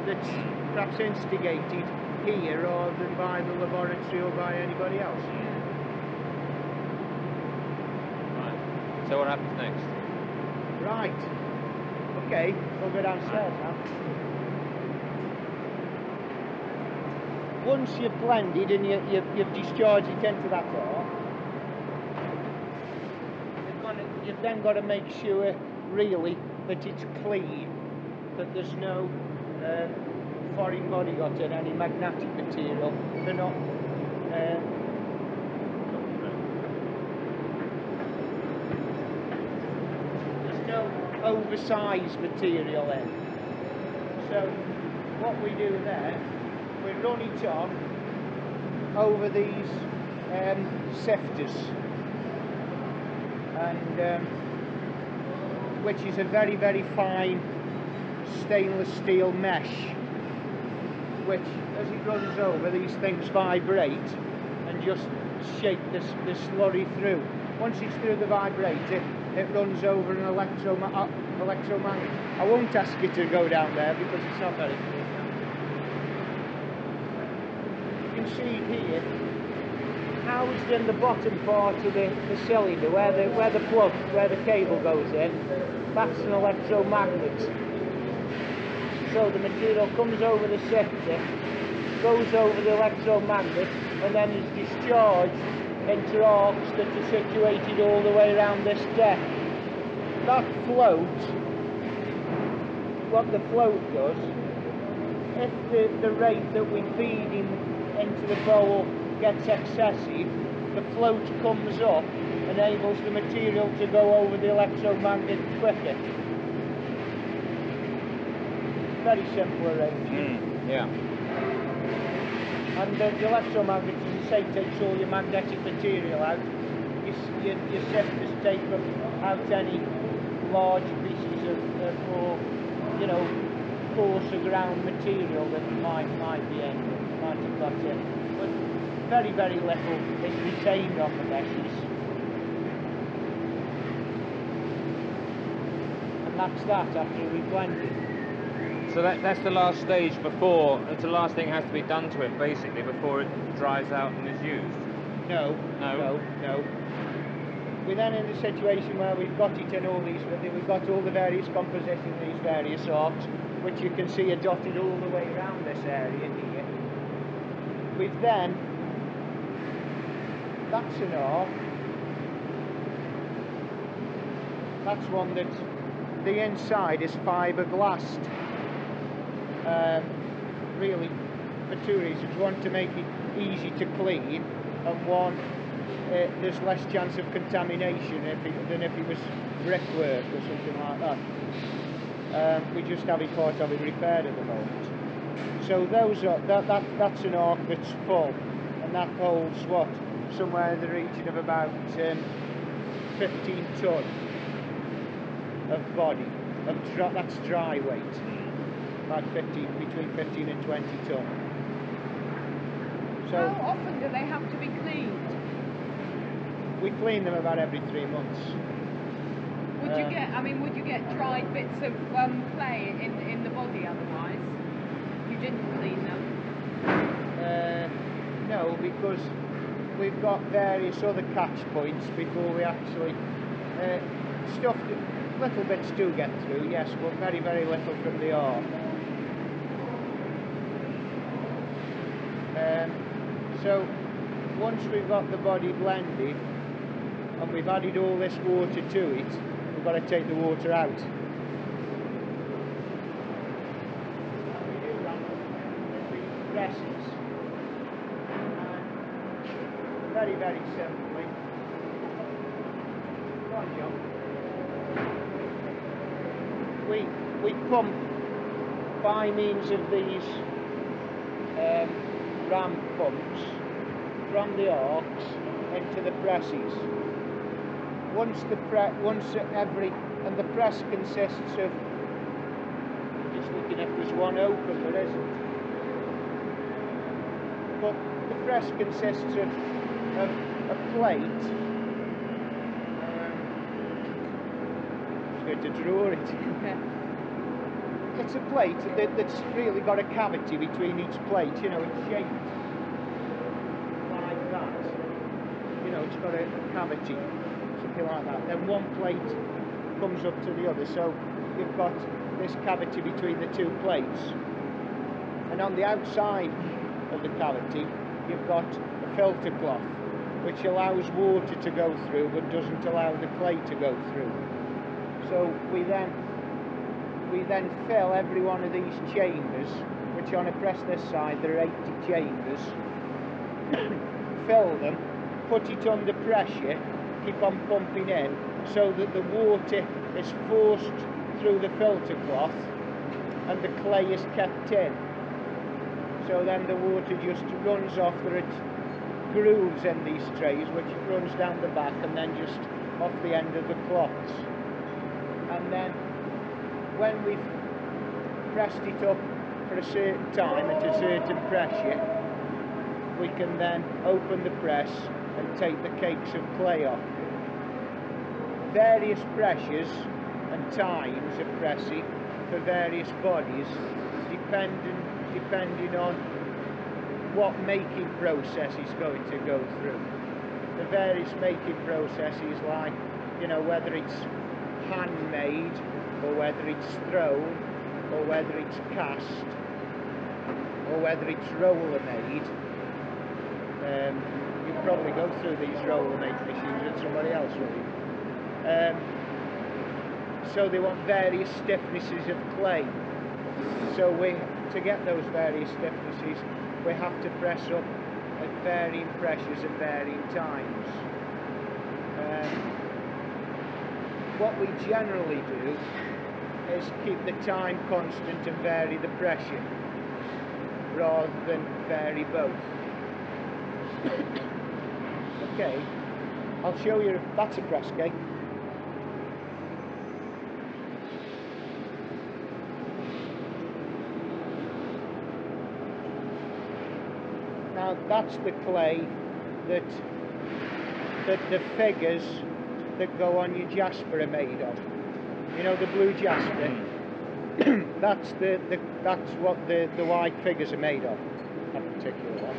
that's perhaps instigated here rather than by the laboratory or by anybody else. Right. So what happens next? Right. Okay, we'll go downstairs now. once you've blended and you've discharged it into that arc, you've then got to make sure really that it's clean, that there's no foreign body got in, any magnetic material. They're not. There's no oversized material in. So what we do there, we run it on over these sifters, and which is a very, very fine stainless steel mesh, which as it runs over, these things vibrate and just shake the slurry through. Once it's through the vibrator, it runs over an electromagnet. I won't ask you to go down there because it's not very clear. You can see here how it's in the bottom part of the cylinder, where the plug, where the cable goes in. That's an electromagnet. So the material comes over the sifter, goes over the electromagnet, and then is discharged into arcs that are situated all the way around this deck. That float, what the float does, if the rate that we feed into the bowl gets excessive, the float comes up, enables the material to go over the electromagnet quicker. Very simple arrangement. Yeah. And the electromagnet, as I say, takes all your magnetic material out. Your sifters take out any large pieces of more, you know, coarser ground material that might be in, might have got in. But very, very little is retained on the meshes. And that's that after we've blended. So that's the last stage before, it's the last thing has to be done to it basically before it dries out and is used? No. We're then in the situation where we've got it in all these, we've got all the various compositions in these various arcs, which you can see are dotted all the way around this area here. We've then, that's an arc, that's one that the inside is fiberglassed. Really for two reasons. One, to make it easy to clean, and one, there's less chance of contamination than if it was brickwork or something like that. We just have it part of it repaired at the moment. So those are that's an arc that's full, and that holds what, somewhere in the region of about 15 ton of body. That's dry weight. About between 15 and 20 ton. So how often do they have to be cleaned? We clean them about every 3 months. Would you get dried bits of clay in the body otherwise? You didn't clean them? No, because we've got various other catch points before we actually stuff. Little bits do get through, yes, but very, very little from the arc. So once we've got the body blended and we've added all this water to it, we've got to take the water out. And we do that with these presses. And very, very simply, go on, John. We pump by means of these ram pumps from the arcs into the presses. And the press consists of, just looking if there's one open, there isn't. But the press consists of a plate. I'm going to draw it. It's a plate that's really got a cavity between each plate, you know, it's shaped like that. You know, it's got a cavity, something like that. Then one plate comes up to the other, so you've got this cavity between the two plates. And on the outside of the cavity, you've got a filter cloth, which allows water to go through but doesn't allow the clay to go through. So we then fill every one of these chambers, which on a press this side there are 80 chambers. Fill them, put it under pressure, keep on pumping in, so that the water is forced through the filter cloth and the clay is kept in. So then the water just runs off. There are grooves in these trays which runs down the back and then just off the end of the cloths. And then when we've pressed it up for a certain time at a certain pressure, we can then open the press and take the cakes of clay off. Various pressures and times of pressing for various bodies, depending on what making process is going to go through. The various making processes, like, you know, whether it's handmade or whether it's thrown or whether it's cast or whether it's roller made. You probably go through these roller made machines with somebody else, will you? So they want various stiffnesses of clay. So to get those various stiffnesses, we have to press up at varying pressures at varying times. What we generally do is keep the time constant and vary the pressure, rather than vary both. Okay, I'll show you. That's a press cake. Now that's the clay that the figures that go on your jasper are made of. You know, the blue jasper. that's what the white figures are made of. That particular one.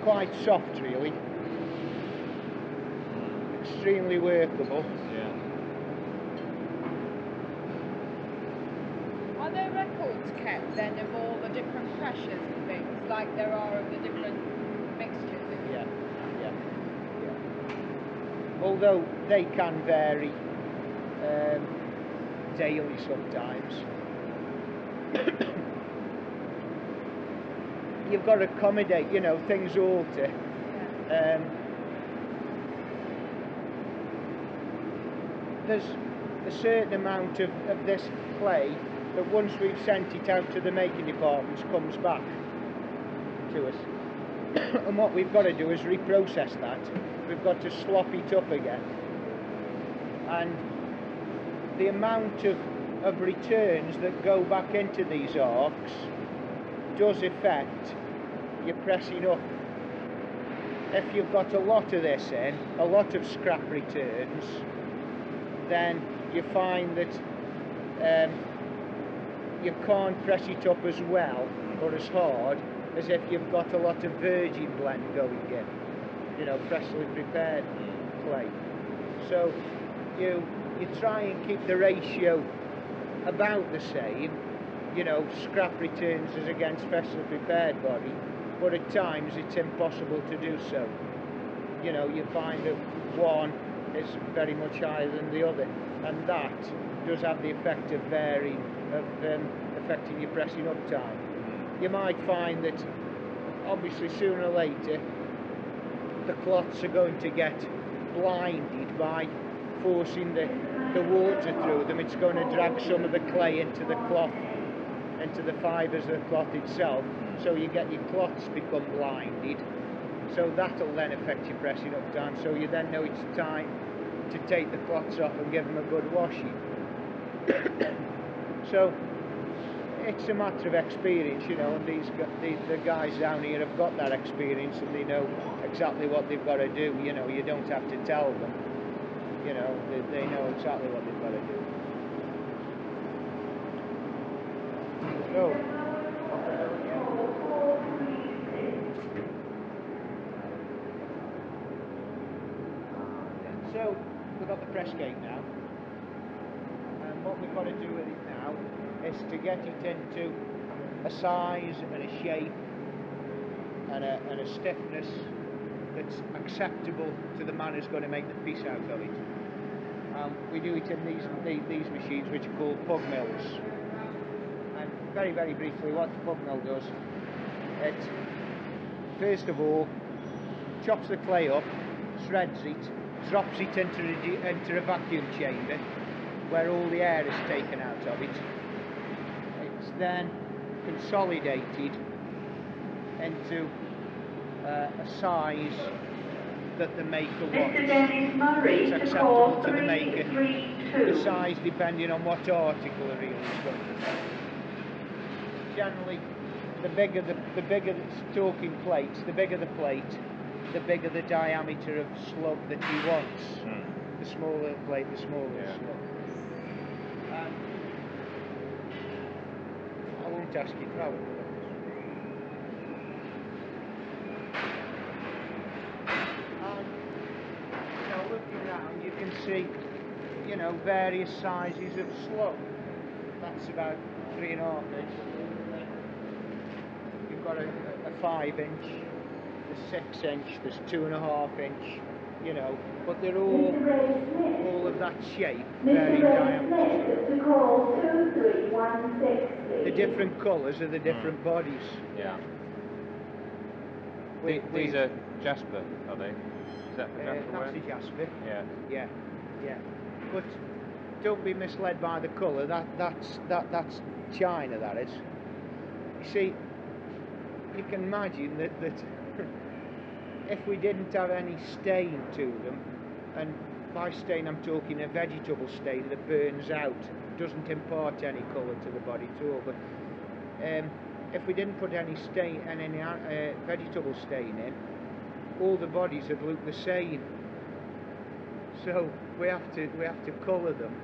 Quite soft, really. Extremely workable. Yeah. Are there records kept then of all the different pressures and things, like there are of the different mixtures? Yeah. Although they can vary daily sometimes. You've got to accommodate, you know, things alter. There's a certain amount of this clay that once we've sent it out to the making departments comes back to us. And what we've got to do is reprocess that. We've got to slop it up again. And the amount of returns that go back into these arcs does affect your pressing up. If you've got a lot of this in, a lot of scrap returns, then you find that you can't press it up as well or as hard as if you've got a lot of virgin blend going in, you know, freshly prepared clay. So you try and keep the ratio about the same, you know, scrap returns as against freshly prepared body, but at times it's impossible to do so. You know, you find that one is very much higher than the other, and that does have the effect of varying, of affecting your pressing up time. You might find that obviously sooner or later the cloths are going to get blinded by forcing the water through them. It's going to drag some of the clay into the cloth, into the fibres of the cloth itself, so you get your cloths become blinded. So that'll then affect your pressing up time, so you then know it's time to take the cloths off and give them a good washing. So it's a matter of experience, you know, and the guys down here have got that experience and they know exactly what they've got to do. You know, you don't have to tell them, you know, they know exactly what they've got to do. So we've got the press gate now, and what we've got to do with it now is to get it into a size and a shape and a stiffness that's acceptable to the man who's going to make the piece out of it. We do it in these machines, which are called pug mills. And very, very briefly, what the pug mill does, it first of all chops the clay up, shreds it, drops it into a vacuum chamber where all the air is taken out of it. It's then consolidated into a size that the maker wants. It's acceptable to the maker. The size depending on what article the reel is going to be. Generally, the bigger the talking plates, the bigger the plate, the bigger the diameter of slug that he wants. The smaller the plate, the smaller the slug. I won't ask you to have a look. Looking around, you can see, you know, various sizes of slug. That's about 3.5 inch. You've got a 5 inch, there's 6 inch, there's 2.5 inch, you know, but they're all of that shape, varying diameters. The different colours are the different bodies. Yeah. These are Jasper, are they? Is that for Jasper? That's a Jasper. Yeah. Yeah, yeah. But don't be misled by the colour. That's China. That is. You see, you can imagine that if we didn't have any stain to them, and by stain I'm talking a vegetable stain that burns out, doesn't impart any colour to the body at all. But if we didn't put any stain and any vegetable stain in, all the bodies would look the same. So we have to colour them.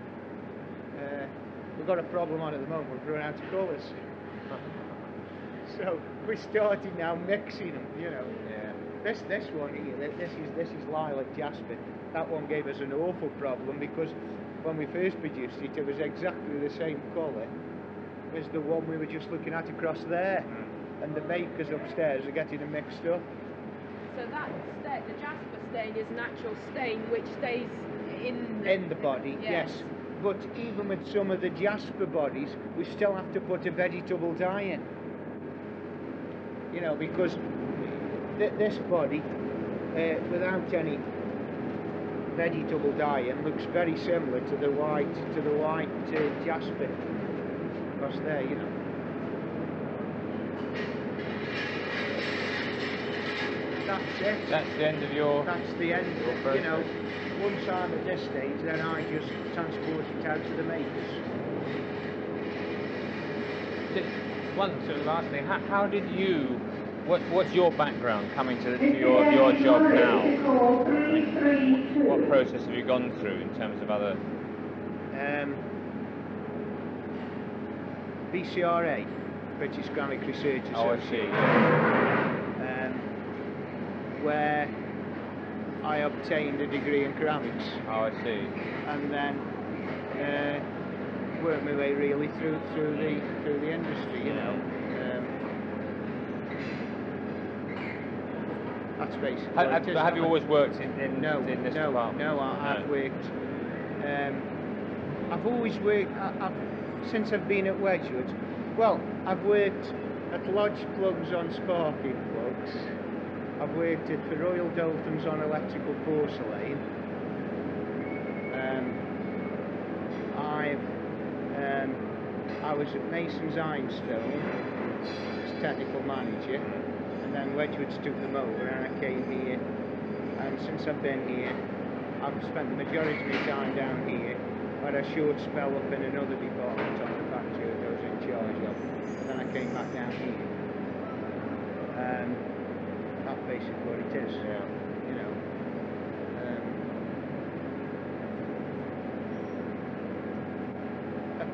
We've got a problem on at the moment. We're running out of colours. So we're starting now mixing them. You know. Yeah. This one here. This is lilac jasper. That one gave us an awful problem because when we first produced it, it was exactly the same colour as the one we were just looking at across there, and the makers upstairs are getting them mixed up. So that the jasper stain is an actual stain which stays in the body, yes. But even with some of the jasper bodies, we still have to put a vegetable dye in. You know, because this body, without any vegetable dye in, looks very similar to the white jasper across there. You know. That's it. That's the end of your. That's the end. Your process. You know, once I'm at this stage, then I just transport it out to the makers. Lastly, how did you? What's your background coming to your job now? I mean, what process have you gone through in terms of other? BCRA, British Ceramic Research Association. Oh, I see. Where I obtained a degree in ceramics. Oh, I see. And then worked my way really through the industry, you know. That's basically. Have you always worked in this department? No, I've worked. I've always worked. Since I've been at Wedgwood. Well, I've worked at Lodge Plugs on sparking plugs. I've worked for Royal Doultons on electrical porcelain. I was at Mason's Ironstone as technical manager, and then Wedgwood's took them over, and I came here. And since I've been here, I've spent the majority of my time down here. I had a short spell up in another department on the factory that I was in charge of, and then I came back down here. That's basically what it is. Yeah. You know.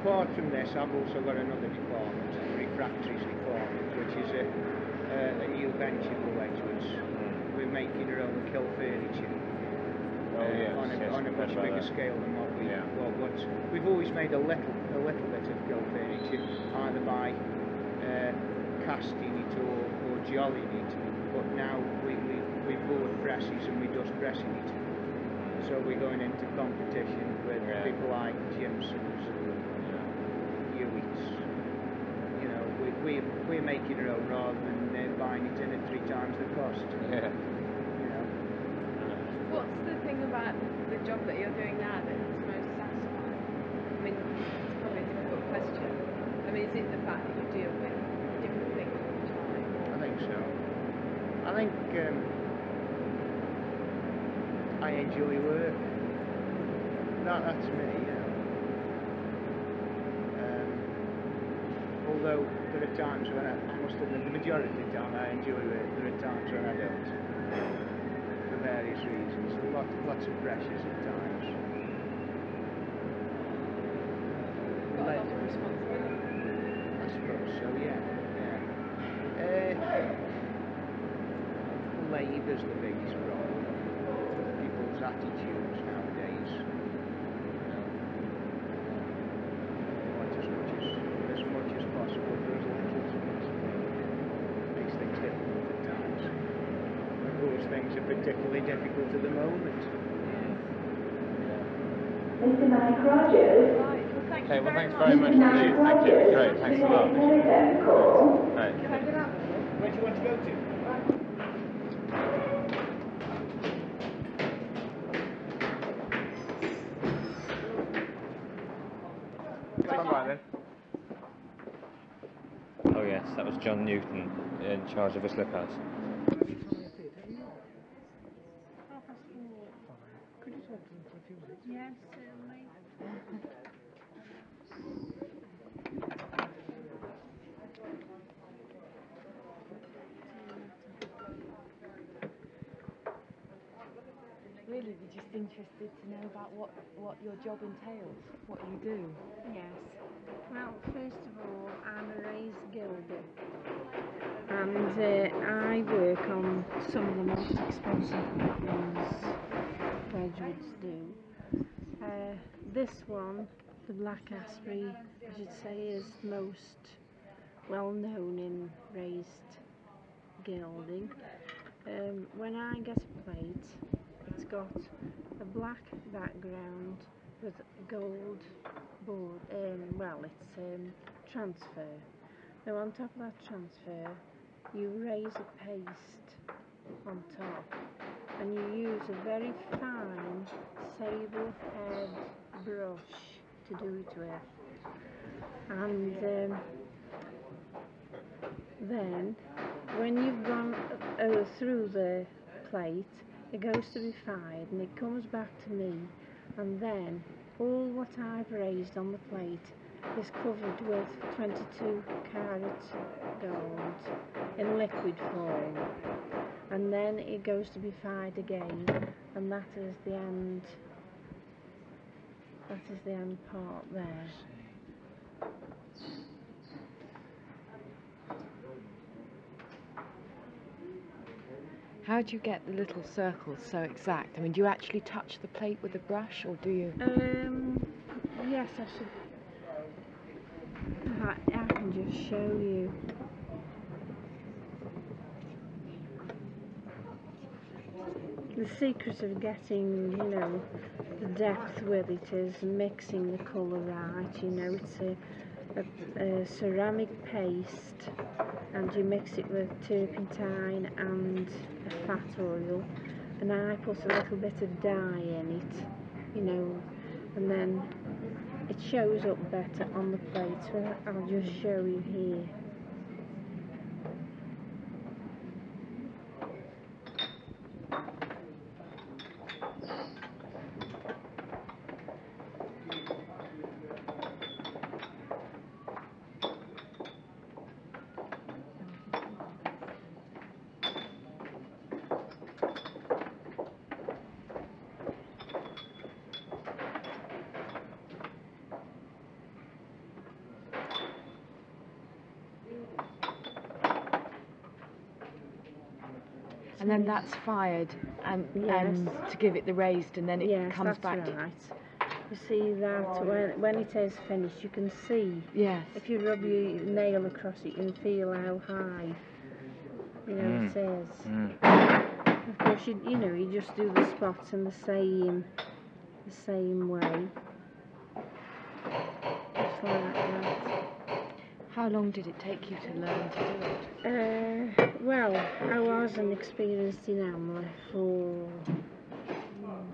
Apart from this, I've also got another department, the refractories department, which is a new venture for Wedgwoods. We're making our own kill furniture. Oh, yes, on a much by bigger that. scale than what we Yeah. we've always made a little bit of go furniture, either by casting it or jollying it. But now we board presses and we dust pressing it. So we're going into competition with people like Jume's and Derritt's. You know, we're making our own rather than buying it in at 3 times the cost. Yeah. You know. What's the thing about the job that you're doing now that is most satisfying? I mean, it's probably a difficult question. I mean, is it the fact that you deal with different things all the time? I think so. I think I enjoy work. That's me, you know. Although there are times when I must admit, the majority of the time I enjoy work, there are times when I don't. For various reasons. Lots of pressures at times. Got a lot of responsibility. I suppose so, yeah. Labour's the biggest problem. People's attitudes nowadays. You know, they want as much as possible for as little as possible. Makes things difficult at times. Of course, things are particularly difficult at the moment. Mr. Mike Rogers. Right, well, thank Okay, you well, thanks very very much. much indeed. Thank you. Great, thanks a lot. Telephone call. Right. Can I get out? Where do you want to go to? Oh yes, that was John Newton in charge of a slip house. Could you talk to them for a few minutes? Yes, certainly. Really, we're just interested to know about what your job entails, what you do. Yes. Well, first of all, I'm a raised gilder, and I work on some of the most expensive buildings graduates do. This one, the Black Asprey, I should say, is most well known in raised gilding. When I get a plate, it's got a black background with gold board, it's transfer. Now on top of that transfer, you raise a paste on top, and you use a very fine sable head brush to do it with. And then when you've gone through the plate, it goes to be fired and it comes back to me, and then all what I've raised on the plate is covered with 22 carat gold in liquid form, and then it goes to be fired again, and that is the end part there. How do you get the little circles so exact? I mean, do you actually touch the plate with a brush, or do you? Yes, I can just show you. The secret of getting, the depth with it is mixing the colour right. It's a ceramic paste, and you mix it with turpentine and a fat oil, and I put a little bit of dye in it, and then it shows up better on the plate, so I'll just show you here. And then that's fired and Yes. to give it the raised, and then it Yes, comes that's back. right. You see that when it is finished, you can see. Yes. If you rub your nail across it, you can feel how high, it is. Of course, you just do the spots in the same way, just like that. How long did it take you to learn to do it? Well, I was an experienced enameller for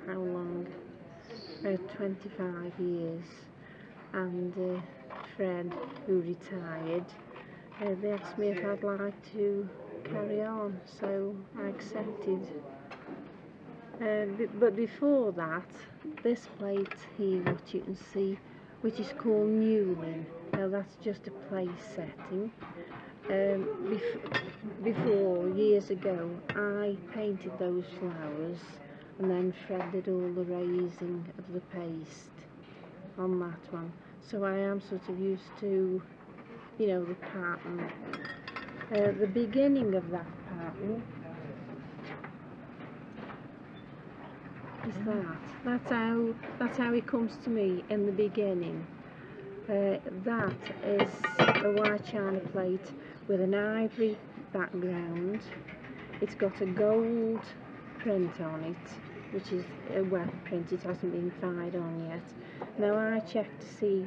how long? About 25 years. And Fred, who retired, they asked me if I'd like to carry on, so I accepted. But before that, this plate here, what you can see, which is called Jume. Now that's just a place setting. Before, years ago, I painted those flowers, and then Fred did all the raising of the paste on that one. So I am sort of used to, the pattern. The beginning of that pattern is that. That's how it comes to me in the beginning. That is a white china plate with an ivory background. It's got a gold print on it, which is a wet print. It hasn't been fired on yet. Now I checked to see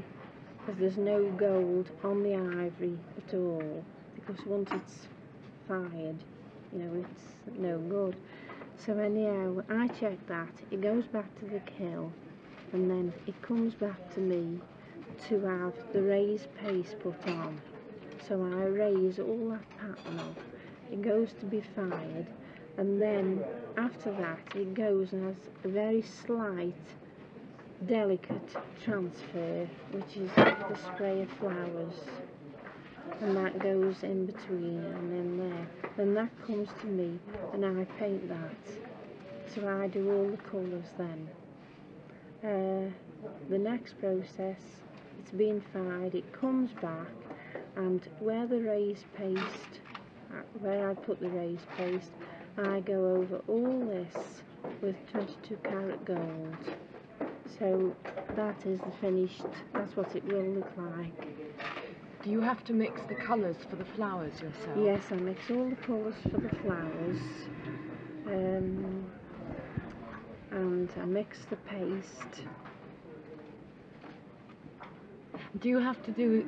if there's no gold on the ivory at all, because once it's fired, it's no good. So anyhow, I checked that. It goes back to the kiln, and then it comes back to me to have the raised paste put on. So I raise all that pattern off. It goes to be fired, and then after that it goes and has a very slight, delicate transfer, which is the spray of flowers, and that goes in between and in there. Then that comes to me, and I paint that. So I do all the colours then. The next process, it's been fired, it comes back, and where the raised paste, where I put the raised paste, I go over all this with 22 karat gold. So that is the finished, that's what it will look like. Do you have to mix the colours for the flowers yourself? Yes, I mix all the colours for the flowers, and I mix the paste. Do you have to do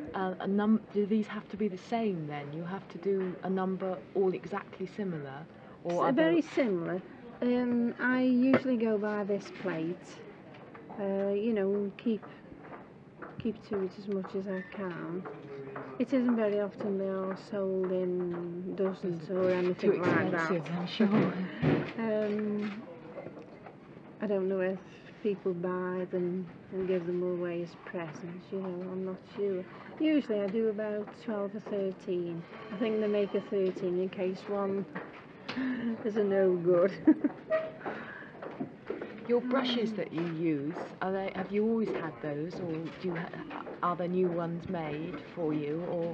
do these have to be the same then? You have to do a number all exactly similar? Or very similar. I usually go by this plate, keep to it as much as I can. It isn't very often they are sold in dozens or anything too like expensive, that. I'm sure. I don't know if people buy them and give them away as presents, I'm not sure. Usually I do about 12 or 13. I think they make a 13 in case one is a no good. Your brushes that you use, have you always had those, or are there new ones made for you? Or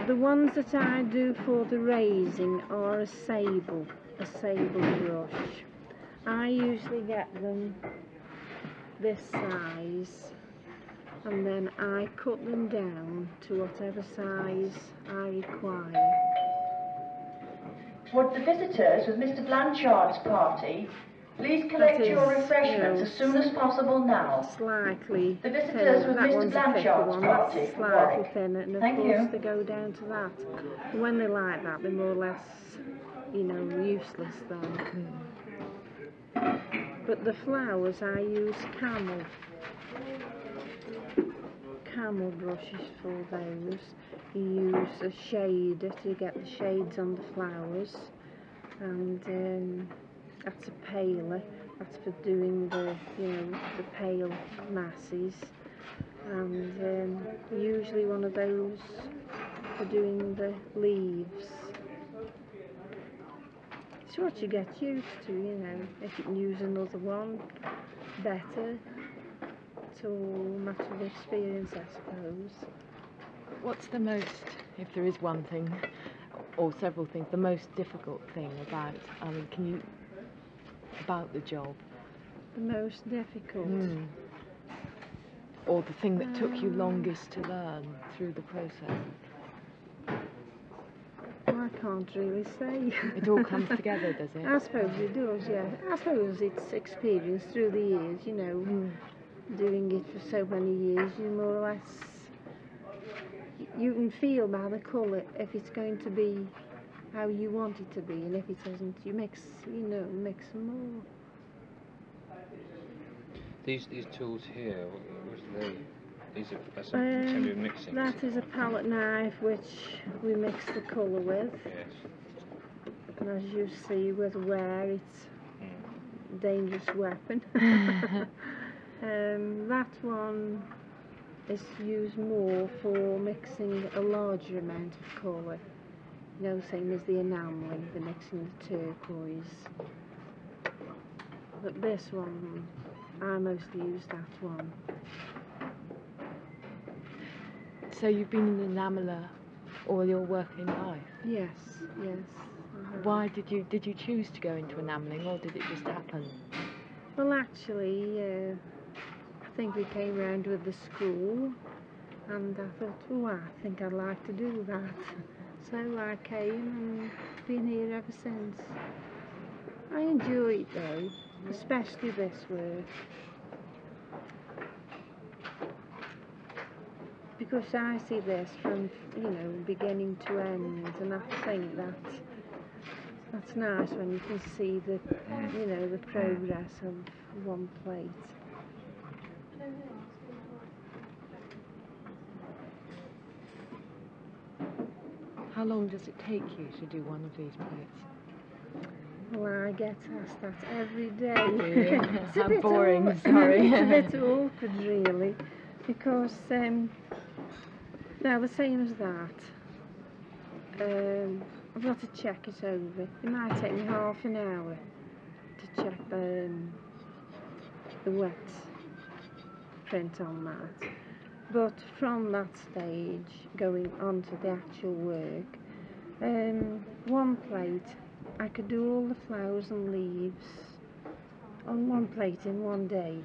the ones that I do for the raising are a sable brush. I usually get them this size, and then I cut them down to whatever size I require. Would the visitors with Mr. Blanchard's party please collect your refreshments as soon as possible now? Slightly the visitors with that Mr. one's a thicker Blanchard's one, party, that's slightly thinner, and of Thank course you. they go down to that. When they like that, they're more or less, useless then. But the flowers, I use camel brushes for those. You use a shader to get the shades on the flowers, and that's a paler. That's for doing the pale masses, and usually one of those for doing the leaves. It's what you get used to, if you can use another one, better. It's all a matter of experience, I suppose. what's the most, if there is one thing, or several things, the most difficult thing about, I mean, can you, about the job? The most difficult? Or the thing that took you longest to learn through the process? I can't really say. It all comes together, does it? I suppose it does, yeah. I suppose it's experience through the years, you know, doing it for so many years, you more or less, you can feel by the colour if it's going to be how you want it to be, and if it isn't, you mix, you know, mix them more. These tools here, what are they? These are something to do with mixing. That is a palette knife which we mix the colour with. Yes. And as you see with wear, it's a dangerous weapon. That one is used more for mixing a larger amount of colour. You know, same as the enamelling, the mixing the turquoise. But this one, I mostly use that one. So you've been an enameller all your working life? Yes, yes. Why did you choose to go into enamelling, or did it just happen? Well, actually, I think we came round with the school, and I thought, oh, I think I'd like to do that. So I came and been here ever since. I enjoy it though, especially this work. Because I see this from, you know, beginning to end, and I think that's nice when you can see the, you know, the progress of one plate. How long does it take you to do one of these plates? Well, I get asked that every day. It's a How bit boring, sorry. It's a bit awkward, really, because now the same as that. I've got to check it over. It might take me half an hour to check the wet print on that. But from that stage, going on to the actual work, one plate, I could do all the flowers and leaves on one plate in one day.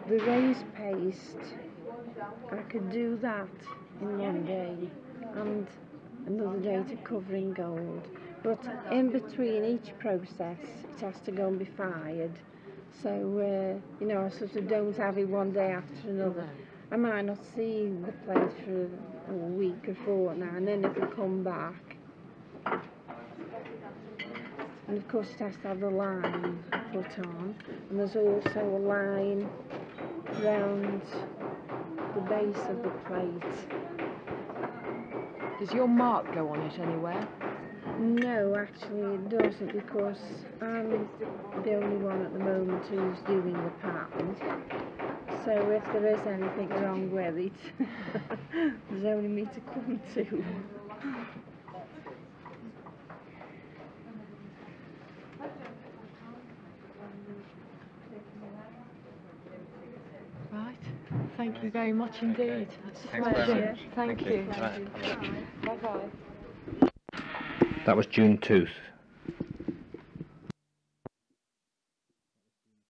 The raised paste, I could do that in one day, and another day to cover in gold. But in between each process, it has to go and be fired. So, you know, I sort of don't have it one day after another. I might not see the plate for a week or fortnight, and then it'll come back. And of course it has to have the line put on, and there's also a line round the base of the plate. Does your mark go on it anywhere? No, actually it doesn't, because I'm the only one at the moment who's doing the pattern. So if there is anything wrong with it, there's only me to come to. Right. Thank you very much indeed. That's a Thanks very pleasure. much. Thank you. Right. Bye-bye. That was Jume Tooth.